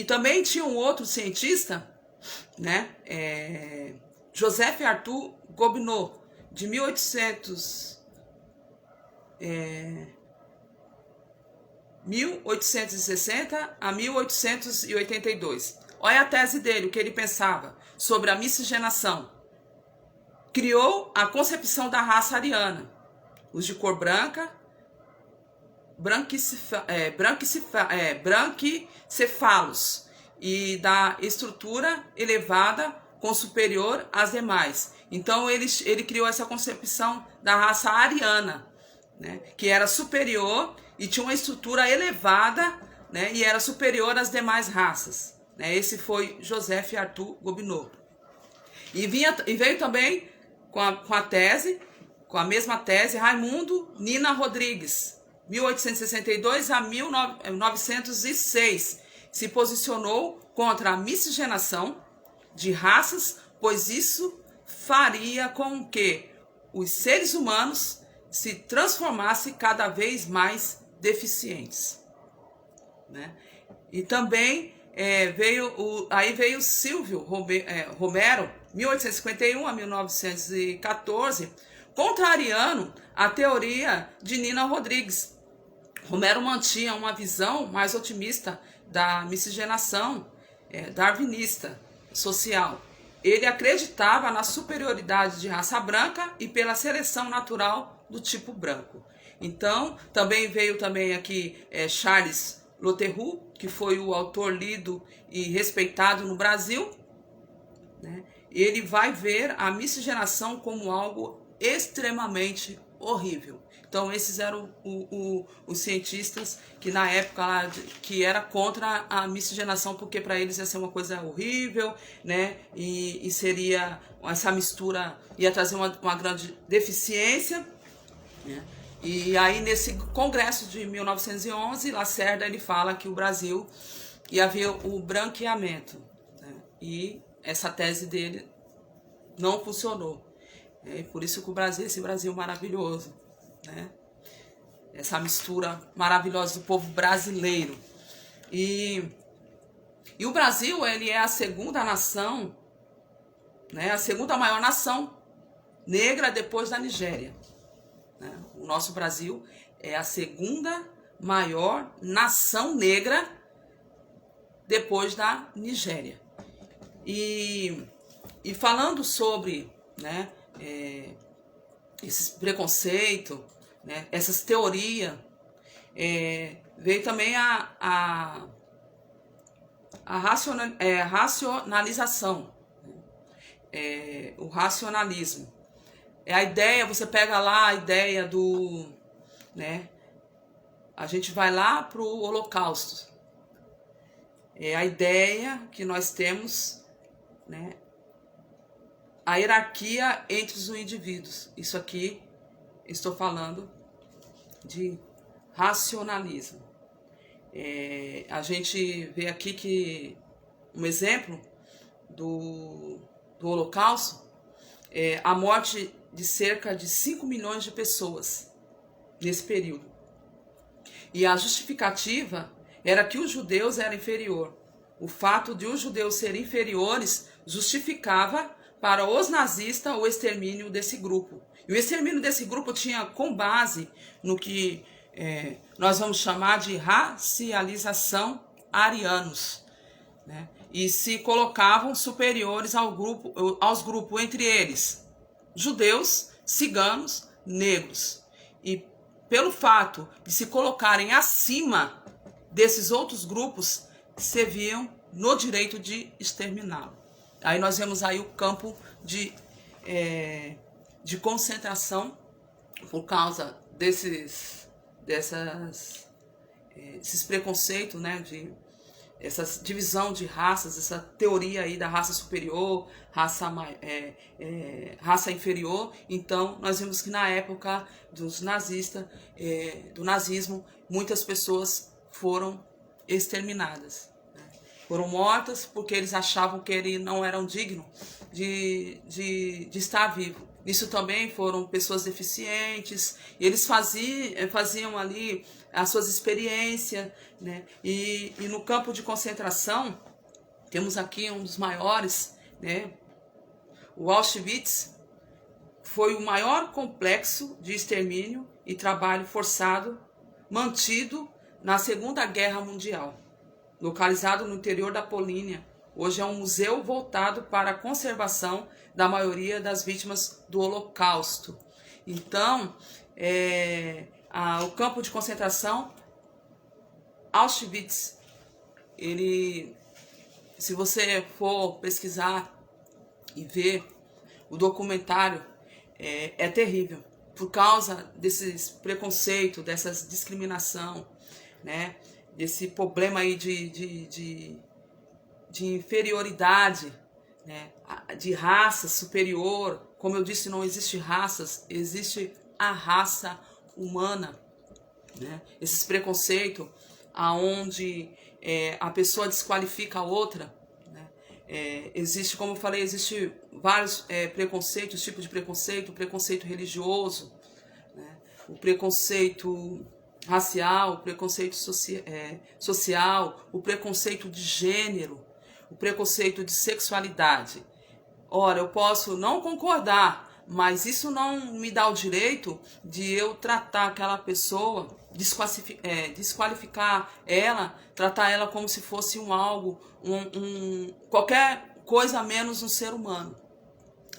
S1: também tinha um outro cientista, né? Joseph Arthur Gobineau, de 1860 a 1882. Olha a tese dele, o que ele pensava sobre a miscigenação. Criou a concepção da raça ariana, os de cor branca, branquicefalos, e da estrutura elevada com superior às demais. Então ele criou essa concepção da raça ariana, né, que era superior e tinha uma estrutura elevada, né, e era superior às demais raças, né? Esse foi Joseph Arthur Gobineau. E veio também com a mesma tese, Raimundo Nina Rodrigues, 1862 a 1906, se posicionou contra a miscigenação de raças, pois isso faria com que os seres humanos se transformassem cada vez mais deficientes, né? E também veio Silvio Romero, 1851 a 1914, contrariando a teoria de Nina Rodrigues. Romero mantinha uma visão mais otimista da miscigenação darwinista social. Ele acreditava na superioridade de raça branca e pela seleção natural do tipo branco. Então, também veio aqui Charles Lotteroux, que foi o autor lido e respeitado no Brasil, né? Ele vai ver a miscigenação como algo extremamente horrível. Então esses eram os cientistas que na época lá, que era contra a miscigenação, porque para eles ia ser uma coisa horrível, né? E seria essa mistura, ia trazer uma grande deficiência, né? E aí nesse congresso de 1911, Lacerda ele fala que o Brasil ia haver o branqueamento, né? E essa tese dele não funcionou. Por isso que o Brasil, esse Brasil maravilhoso, né? Essa mistura maravilhosa do povo brasileiro. E o Brasil, ele é a segunda nação, né? A segunda maior nação negra depois da Nigéria, né? O nosso Brasil é a segunda maior nação negra depois da Nigéria. E falando sobre, né, esses preconceitos, né, essas teorias, veio também a racionalização, o racionalismo. É a ideia, você pega lá a ideia do, né, a gente vai lá para o Holocausto. É a ideia que nós temos, né, a hierarquia entre os indivíduos. Isso aqui, estou falando de racionalismo. A gente vê aqui que um exemplo do Holocausto é a morte de cerca de 5 milhões de pessoas nesse período. E a justificativa era que os judeus eram inferiores. O fato de os judeus serem inferiores justificava para os nazistas o extermínio desse grupo. E o extermínio desse grupo tinha com base no que nós vamos chamar de racialização arianos, né? E se colocavam superiores aos grupos, entre eles judeus, ciganos, negros. E pelo fato de se colocarem acima desses outros grupos, se viam no direito de exterminá-lo. Aí nós vemos aí o campo de concentração por causa desses preconceitos, né, essa divisão de raças, essa teoria aí da raça superior, raça inferior. Então nós vemos que na época dos nazistas, do nazismo, muitas pessoas foram exterminadas, né? Foram mortas porque eles achavam que eles não eram dignos de estar vivos. Isso também foram pessoas deficientes, e eles faziam ali as suas experiências, né? E no campo de concentração, temos aqui um dos maiores, né? O Auschwitz foi o maior complexo de extermínio e trabalho forçado mantido na Segunda Guerra Mundial. Localizado no interior da Polônia, hoje é um museu voltado para a conservação da maioria das vítimas do Holocausto. Então, o campo de concentração, Auschwitz, se você for pesquisar e ver o documentário, é terrível, por causa desses preconceitos, dessas discriminação, né? Desse problema aí de inferioridade, né? De raça superior. Como eu disse, não existe raças, existe a raça humana, né? Esses preconceitos aonde a pessoa desqualifica a outra, né? Existe, como eu falei, existe vários preconceitos, tipos de preconceito: o preconceito religioso, né? O preconceito racial, o preconceito social, o preconceito de gênero, o preconceito de sexualidade. Ora, eu posso não concordar, mas isso não me dá o direito de eu tratar aquela pessoa, desqualificar ela, tratar ela como se fosse qualquer coisa menos um ser humano.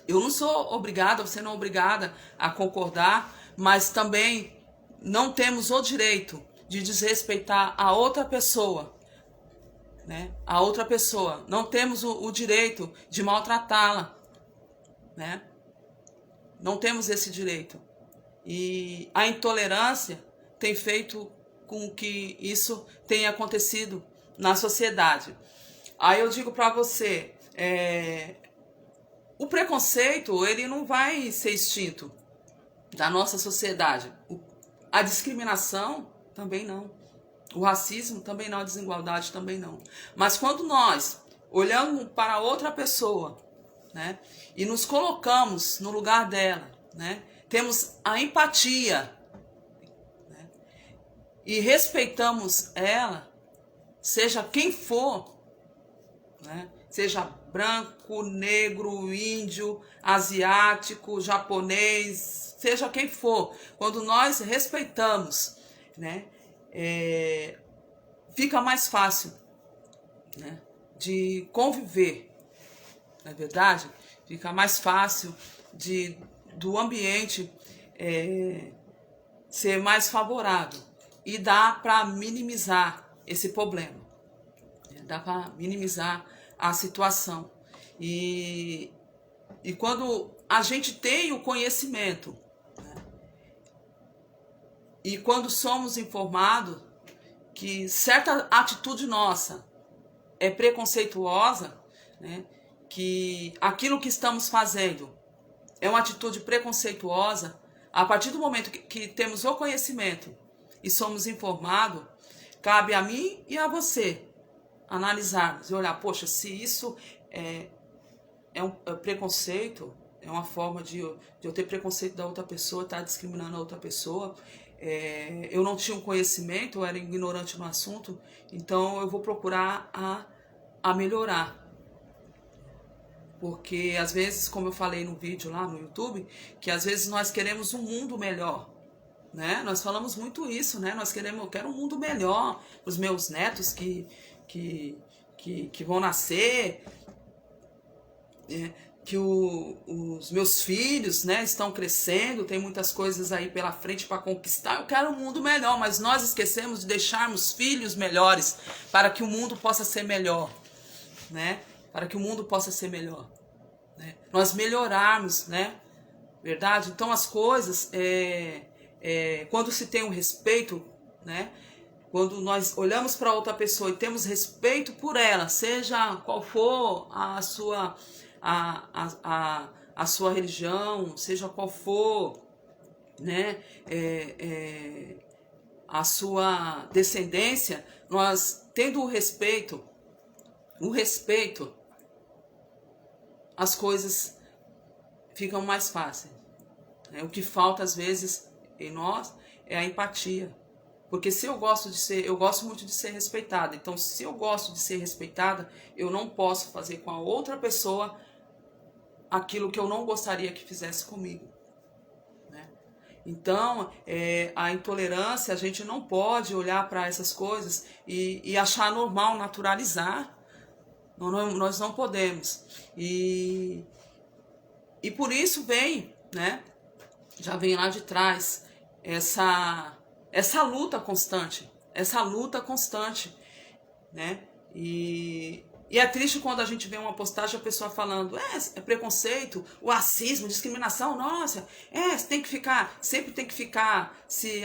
S1: Eu não sou obrigada, você não é obrigada a concordar, mas também não temos o direito de desrespeitar a outra pessoa, né? A outra pessoa. Não temos o direito de maltratá-la, né? Não temos esse direito. E a intolerância tem feito com que isso tenha acontecido na sociedade. Aí eu digo para você, o preconceito, ele não vai ser extinto da nossa sociedade. A discriminação também não. O racismo também não, a desigualdade também não. Mas quando nós olhamos para outra pessoa, né, e nos colocamos no lugar dela, né, temos a empatia, né, e respeitamos ela, seja quem for, né, seja branco, negro, índio, asiático, japonês, seja quem for, quando nós respeitamos, né, fica mais fácil, né, de conviver, não é verdade? Fica mais fácil do ambiente ser mais favorável e dá para minimizar esse problema, dá para minimizar a situação. E quando a gente tem o conhecimento, né, e quando somos informados que certa atitude nossa é preconceituosa, né, que aquilo que estamos fazendo é uma atitude preconceituosa, a partir do momento que temos o conhecimento e somos informados, cabe a mim e a você analisarmos e olhar, poxa, se isso é um preconceito, é uma forma de eu ter preconceito da outra pessoa, estar discriminando a outra pessoa, eu não tinha um conhecimento, eu era ignorante no assunto, então eu vou procurar a melhorar. Porque às vezes, como eu falei no vídeo lá no YouTube, que às vezes nós queremos um mundo melhor, né? Nós falamos muito isso, né? Eu quero um mundo melhor, os meus netos que vão nascer, que os meus filhos, né, estão crescendo, tem muitas coisas aí pela frente para conquistar. Eu quero um mundo melhor, mas nós esquecemos de deixarmos filhos melhores para que o mundo possa ser melhor, né? Para que o mundo possa ser melhor, né? Nós melhorarmos, né? Verdade? Então as coisas, quando se tem um respeito, né? Quando nós olhamos para outra pessoa e temos respeito por ela, seja qual for a sua religião, seja qual for, né, a sua descendência, nós tendo o respeito, as coisas ficam mais fáceis. O que falta às vezes em nós é a empatia. Porque se eu gosto muito de ser respeitada. Então, se eu gosto de ser respeitada, eu não posso fazer com a outra pessoa aquilo que eu não gostaria que fizesse comigo, né? Então, a intolerância, a gente não pode olhar para essas coisas e achar normal, naturalizar. Nós não podemos. E por isso vem, né? Já vem lá de trás essa luta constante, né? E é triste quando a gente vê uma postagem, a pessoa falando, é preconceito, o racismo, discriminação, nossa, sempre tem que ficar se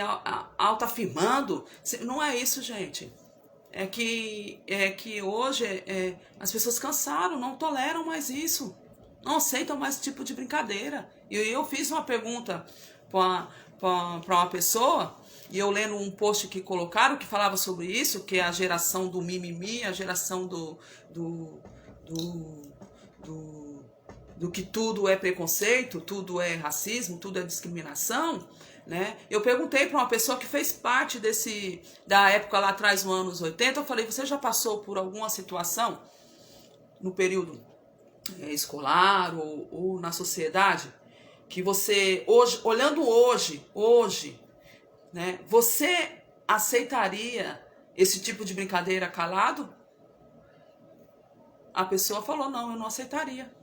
S1: autoafirmando. Não é isso, gente. É que hoje as pessoas cansaram, não toleram mais isso, não aceitam mais esse tipo de brincadeira. E eu fiz uma pergunta para uma pessoa, e eu lendo um post que colocaram que falava sobre isso, que é a geração do mimimi, a geração do que tudo é preconceito, tudo é racismo, tudo é discriminação, né? Eu perguntei para uma pessoa que fez parte da época lá atrás, nos anos 80, eu falei, você já passou por alguma situação no período escolar ou na sociedade, que você, hoje, olhando hoje, né, você aceitaria esse tipo de brincadeira calado? A pessoa falou, não, eu não aceitaria.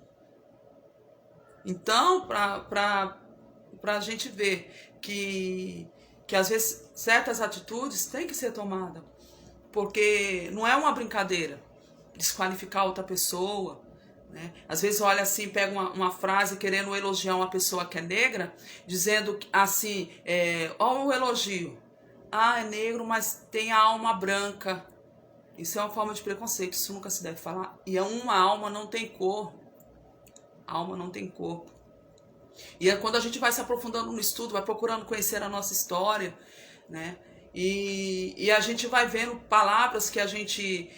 S1: Então, para a gente ver que às vezes certas atitudes têm que ser tomadas, porque não é uma brincadeira desqualificar outra pessoa, né? Às vezes olha assim, pega uma frase querendo elogiar uma pessoa que é negra, dizendo assim, ó um elogio. Ah, é negro, mas tem a alma branca. Isso é uma forma de preconceito, isso nunca se deve falar. E uma alma não tem cor. A alma não tem cor. E é quando a gente vai se aprofundando no estudo, vai procurando conhecer a nossa história, né? E a gente vai vendo palavras que a gente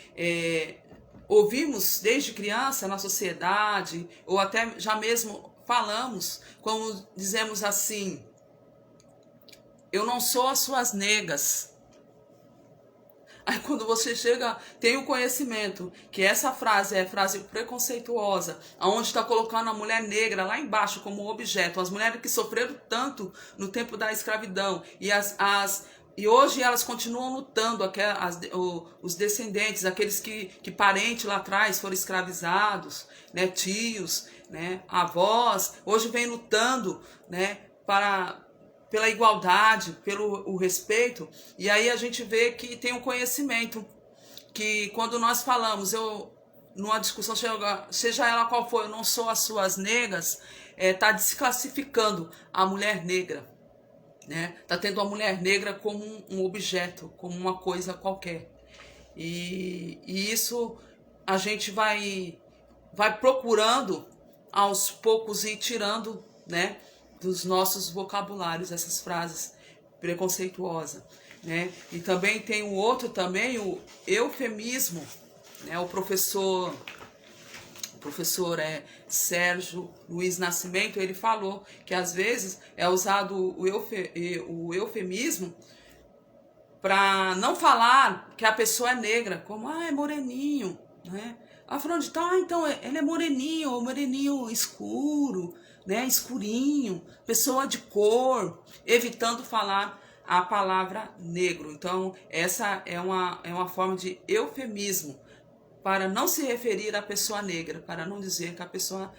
S1: ouvimos desde criança na sociedade, ou até já mesmo falamos, como dizemos assim: eu não sou as suas negas. Aí quando você chega, tem o conhecimento que essa frase é frase preconceituosa, aonde está colocando a mulher negra lá embaixo como objeto, as mulheres que sofreram tanto no tempo da escravidão, e hoje elas continuam lutando, os descendentes, aqueles que parentes lá atrás foram escravizados, né, tios, né, avós, hoje vem lutando, né, pela igualdade, pelo o respeito. E aí a gente vê que tem um conhecimento, que quando nós falamos, numa discussão, seja ela qual for, eu não sou as suas negas, está desclassificando a mulher negra, né? Tá tendo a mulher negra como um objeto, como uma coisa qualquer. E isso a gente vai procurando aos poucos ir tirando, né, dos nossos vocabulários essas frases preconceituosas, né? E também tem o outro também, o eufemismo, né? O professor Sérgio Luiz Nascimento, ele falou que às vezes é usado o eufemismo para não falar que a pessoa é negra, como é moreninho, né? Falando de tal, então ele é moreninho, ou moreninho escuro, né? Escurinho, pessoa de cor, evitando falar a palavra negro. Então essa é uma forma de eufemismo para não se referir à pessoa negra, para não dizer que a pessoa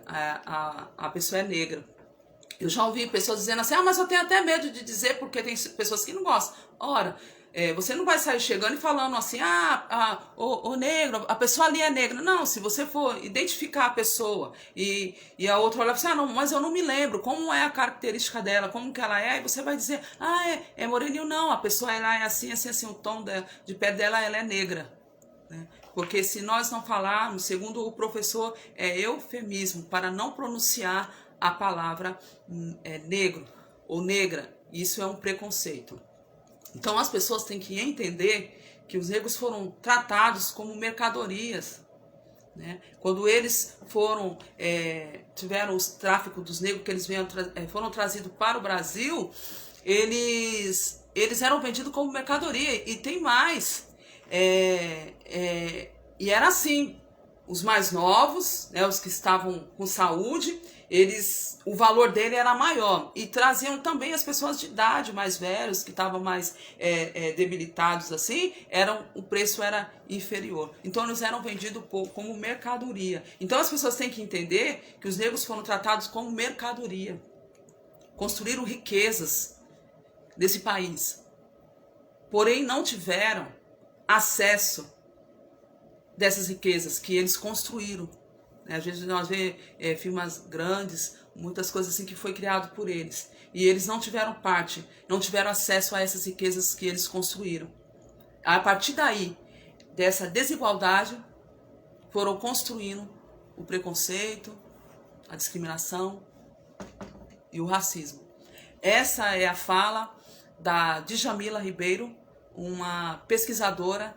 S1: a pessoa é negra. Eu já ouvi pessoas dizendo assim, mas eu tenho até medo de dizer, porque tem pessoas que não gostam. Ora, você não vai sair chegando e falando assim, o negro, a pessoa ali é negra. Não, se você for identificar a pessoa e a outra olha assim, não, mas eu não me lembro, como é a característica dela, como que ela é, e você vai dizer, é moreninho. Não, a pessoa ela é assim, assim, assim, o tom de pele dela, ela é negra, né? Porque se nós não falarmos, segundo o professor, é eufemismo, para não pronunciar a palavra negro ou negra. Isso é um preconceito. Então as pessoas têm que entender que os negros foram tratados como mercadorias, né? Quando eles tiveram os tráficos dos negros, que eles foram trazidos para o Brasil, eles eram vendidos como mercadoria. E tem mais, e era assim, os mais novos, né, os que estavam com saúde, o valor dele era maior, e traziam também as pessoas de idade, mais velhos, que estavam mais debilitados assim, o preço era inferior. Então eles eram vendidos como mercadoria. Então as pessoas têm que entender que os negros foram tratados como mercadoria, construíram riquezas desse país, porém não tiveram acesso dessas riquezas que eles construíram. Às vezes nós vemos filmes grandes, muitas coisas assim que foi criado por eles. E eles não tiveram parte, não tiveram acesso a essas riquezas que eles construíram. A partir daí, dessa desigualdade, foram construindo o preconceito, a discriminação e o racismo. Essa é a fala da Djamila Ribeiro, uma pesquisadora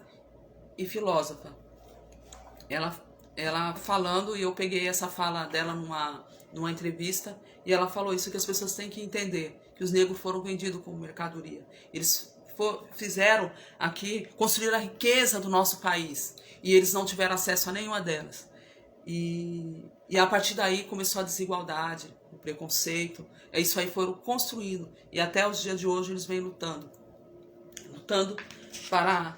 S1: e filósofa. Ela falando, e eu peguei essa fala dela numa entrevista, e ela falou isso, que as pessoas têm que entender, que os negros foram vendidos como mercadoria. Eles fizeram aqui, construíram a riqueza do nosso país, e eles não tiveram acesso a nenhuma delas. E a partir daí começou a desigualdade, o preconceito, isso aí foram construindo, e até os dias de hoje eles vêm lutando para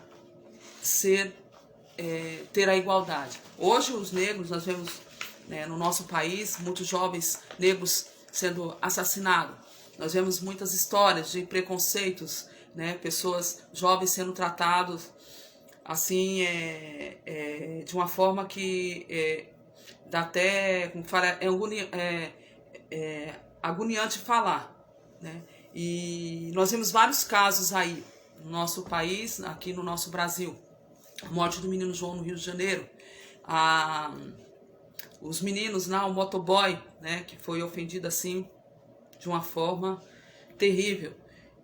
S1: ter a igualdade. Hoje os negros, nós vemos no nosso país muitos jovens negros sendo assassinados. Nós vemos muitas histórias de preconceitos, pessoas jovens sendo tratados assim de uma forma que dá até, como fala, agoniante falar, né? E nós vemos vários casos aí no nosso país, aqui no nosso Brasil. A morte do menino João no Rio de Janeiro, os meninos lá, o motoboy, né, que foi ofendido assim de uma forma terrível.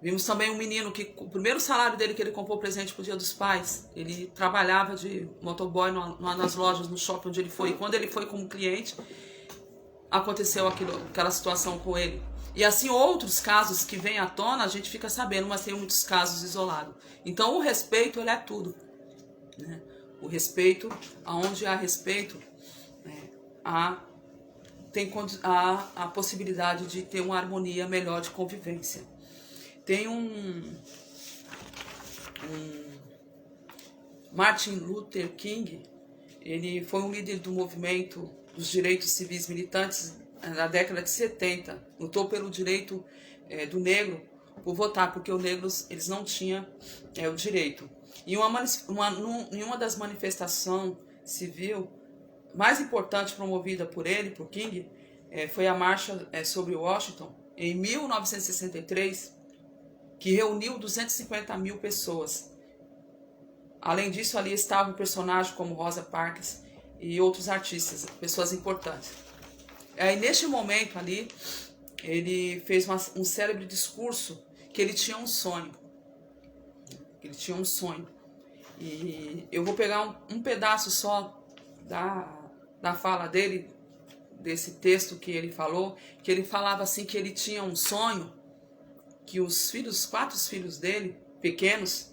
S1: Vimos também um menino que o primeiro salário dele que ele comprou presente pro Dia dos Pais, ele trabalhava de motoboy nas lojas, no shopping onde ele foi. E quando ele foi como cliente, aconteceu aquela situação com ele. E assim outros casos que vêm à tona, a gente fica sabendo, mas tem muitos casos isolados. Então o respeito, ele é tudo, né? O respeito, aonde há respeito, né, há a possibilidade de ter uma harmonia melhor de convivência. Tem Martin Luther King, ele foi um líder do movimento dos direitos civis militantes na década de 70, lutou pelo direito do negro por votar, porque os negros eles não tinham o direito. E em uma das manifestações civil mais importante promovida por ele, por King, foi a marcha sobre Washington, em 1963, que reuniu 250 mil pessoas. Além disso, ali estavam personagens como Rosa Parks e outros artistas, pessoas importantes. Aí, neste momento ali, ele fez um célebre discurso que ele tinha um sonho. Ele tinha um sonho. E eu vou pegar um pedaço só da fala dele, desse texto que ele falou, que ele falava assim que ele tinha um sonho, que os 4 filhos dele, pequenos,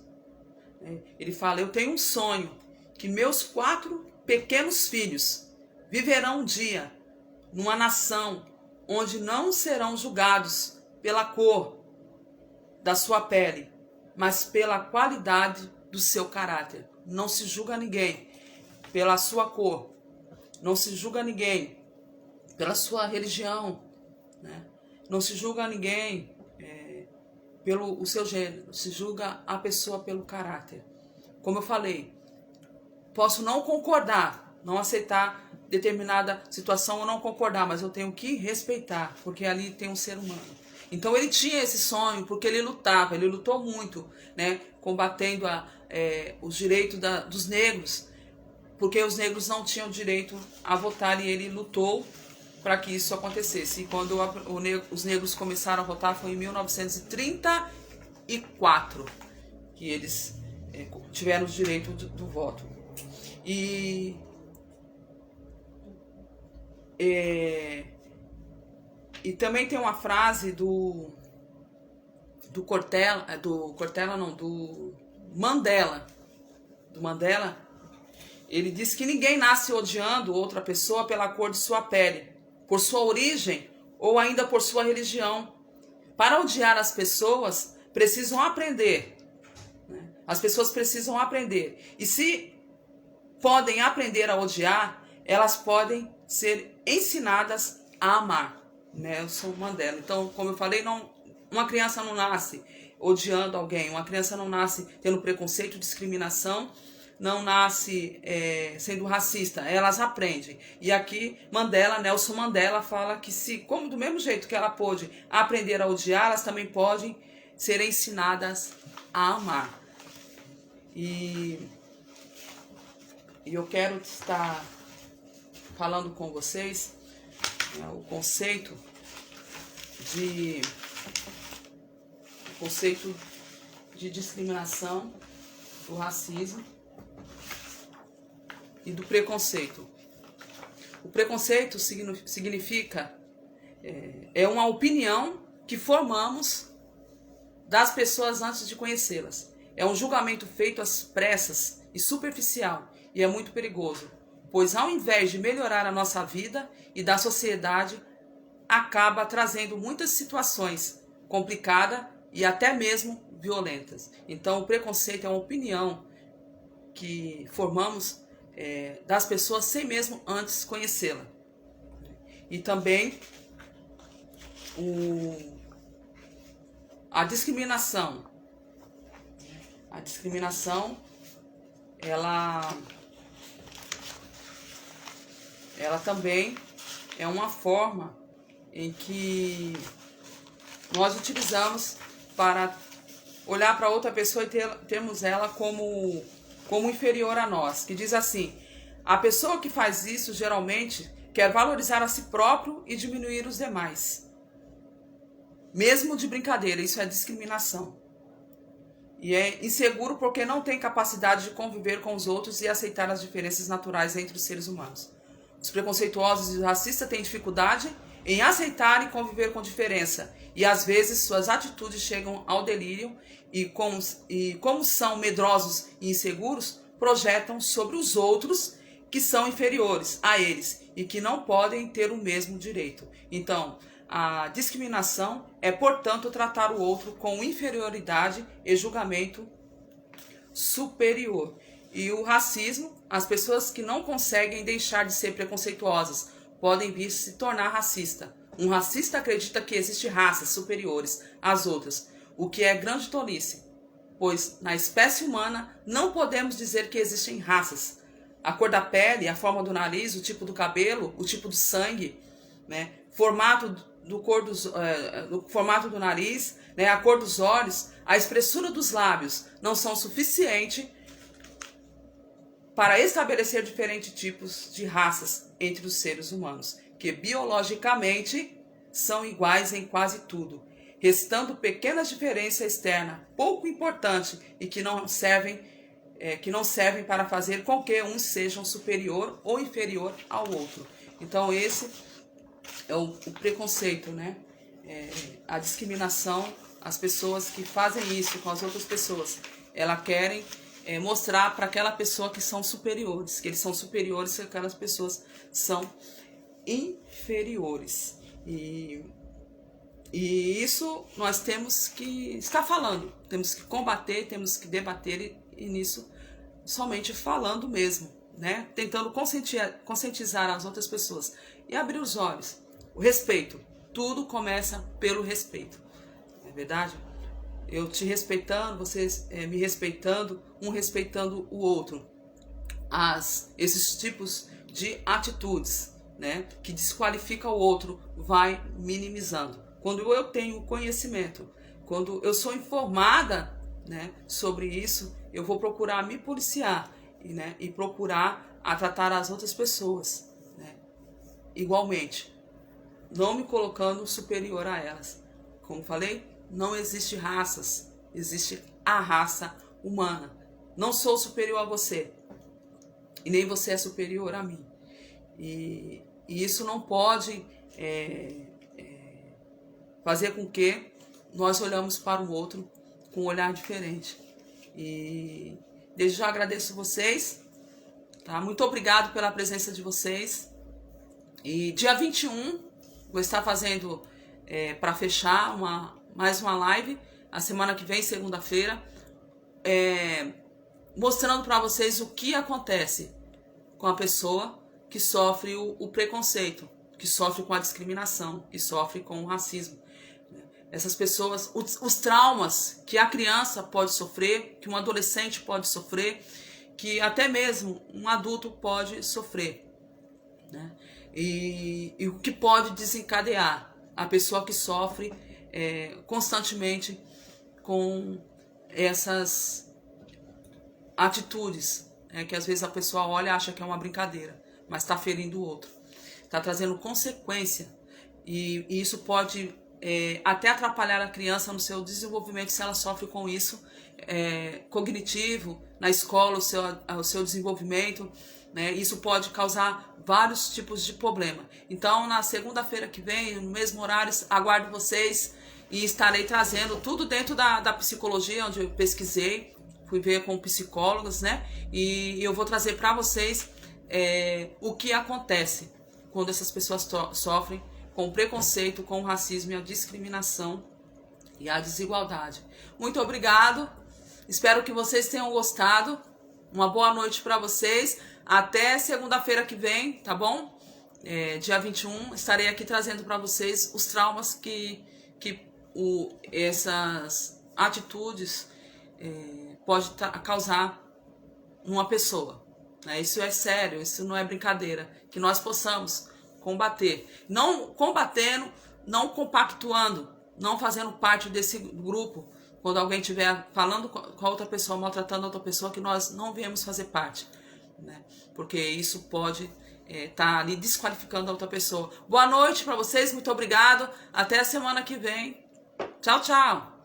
S1: ele fala, eu tenho um sonho, que meus 4 pequenos filhos viverão um dia numa nação onde não serão julgados pela cor da sua pele, mas pela qualidade do seu caráter. Não se julga ninguém pela sua cor, não se julga ninguém pela sua religião, né? Não se julga ninguém pelo o seu gênero, se julga a pessoa pelo caráter. Como eu falei, posso não concordar, não aceitar determinada situação ou não concordar, mas eu tenho que respeitar, porque ali tem um ser humano. Então ele tinha esse sonho, porque ele lutou muito, né, combatendo os direitos dos negros, porque os negros não tinham direito a votar e ele lutou para que isso acontecesse. E quando os negros começaram a votar foi em 1934 que eles tiveram o direito do voto. E também tem uma frase do Mandela. Do Mandela, ele diz que ninguém nasce odiando outra pessoa pela cor de sua pele, por sua origem ou ainda por sua religião. Para odiar as pessoas, precisam aprender. Né? As pessoas precisam aprender. E se podem aprender a odiar, elas podem ser ensinadas a amar. Nelson Mandela. Então, como eu falei, uma criança não nasce odiando alguém, uma criança não nasce tendo preconceito, discriminação, não nasce sendo racista, elas aprendem. E aqui Nelson Mandela fala que do mesmo jeito que ela pôde aprender a odiar, elas também podem ser ensinadas a amar. E eu quero estar falando com vocês o conceito de discriminação, do racismo e do preconceito. O preconceito significa uma opinião que formamos das pessoas antes de conhecê-las. É um julgamento feito às pressas e superficial e é muito perigoso, pois ao invés de melhorar a nossa vida e da sociedade, acaba trazendo muitas situações complicadas e até mesmo violentas. Então o preconceito é uma opinião que formamos das pessoas sem mesmo antes conhecê-la. E também a discriminação. A discriminação, ela ela também é uma forma em que nós utilizamos para olhar para outra pessoa e termos ela como inferior a nós. Que diz assim: a pessoa que faz isso geralmente quer valorizar a si próprio e diminuir os demais. Mesmo de brincadeira, isso é discriminação. E é inseguro porque não tem capacidade de conviver com os outros e aceitar as diferenças naturais entre os seres humanos. Os preconceituosos e os racistas têm dificuldade em aceitar e conviver com diferença, e às vezes suas atitudes chegam ao delírio e como são medrosos e inseguros, projetam sobre os outros que são inferiores a eles e que não podem ter o mesmo direito. Então, a discriminação é, portanto, tratar o outro com inferioridade e julgamento superior. E o racismo, as pessoas que não conseguem deixar de ser preconceituosas podem vir se tornar racista. Um racista acredita que existem raças superiores às outras, o que é grande tolice, pois na espécie humana não podemos dizer que existem raças. A cor da pele, a forma do nariz, o tipo do cabelo, o tipo do sangue, né, formato do nariz, né, a cor dos olhos, a espessura dos lábios não são suficientes para estabelecer diferentes tipos de raças entre os seres humanos, que biologicamente são iguais em quase tudo, restando pequenas diferenças externas, pouco importantes e que não servem para fazer com que uns sejam superior ou inferior ao outro. Então esse é o preconceito, né? A discriminação, as pessoas que fazem isso com as outras pessoas, elas querem mostrar para aquela pessoa que são superiores, que eles são superiores, que aquelas pessoas são inferiores. E isso nós temos que estar falando, temos que combater, temos que debater e nisso somente falando mesmo, né? Tentando conscientizar as outras pessoas e abrir os olhos. O respeito, tudo começa pelo respeito, não é verdade? Eu te respeitando, vocês me respeitando, um respeitando o outro. Esses tipos de atitudes, né, que desqualifica o outro, vai minimizando. Quando eu tenho conhecimento, quando eu sou informada, né, sobre isso, eu vou procurar me policiar e procurar tratar as outras pessoas, né, igualmente, não me colocando superior a elas. Como falei, não existe raças, existe a raça humana. Não sou superior a você e nem você é superior a mim. E isso não pode fazer com que nós olhamos para o outro com um olhar diferente. E desde já agradeço vocês, tá? Muito obrigado pela presença de vocês. E dia 21 vou estar fazendo para fechar mais uma live, a semana que vem, segunda-feira, mostrando para vocês o que acontece com a pessoa que sofre o preconceito, que sofre com a discriminação, que sofre com o racismo. Essas pessoas, os traumas que a criança pode sofrer, que um adolescente pode sofrer, que até mesmo um adulto pode sofrer, né? E o que pode desencadear a pessoa que sofre constantemente com essas atitudes, que às vezes a pessoa olha e acha que é uma brincadeira, mas está ferindo o outro, está trazendo consequência, e isso pode até atrapalhar a criança no seu desenvolvimento se ela sofre com isso, cognitivo, na escola, o seu desenvolvimento, né? Isso pode causar vários tipos de problema. Então, na segunda-feira que vem, no mesmo horário, aguardo vocês e estarei trazendo tudo dentro da psicologia, onde eu pesquisei, fui ver com psicólogos, né? E eu vou trazer para vocês o que acontece quando essas pessoas sofrem com o preconceito, com o racismo e a discriminação e a desigualdade. Muito obrigado, espero que vocês tenham gostado, uma boa noite para vocês, até segunda-feira que vem, tá bom? Dia 21, estarei aqui trazendo para vocês os traumas que essas atitudes pode causar numa pessoa, né? Isso é sério, isso não é brincadeira. Que nós possamos combater. Não combatendo, não compactuando, não fazendo parte desse grupo. Quando alguém estiver falando com a outra pessoa, maltratando a outra pessoa, que nós não viemos fazer parte, né? Porque isso pode tá ali desqualificando a outra pessoa. Boa noite para vocês, muito obrigado. Até a semana que vem. Tchau, tchau.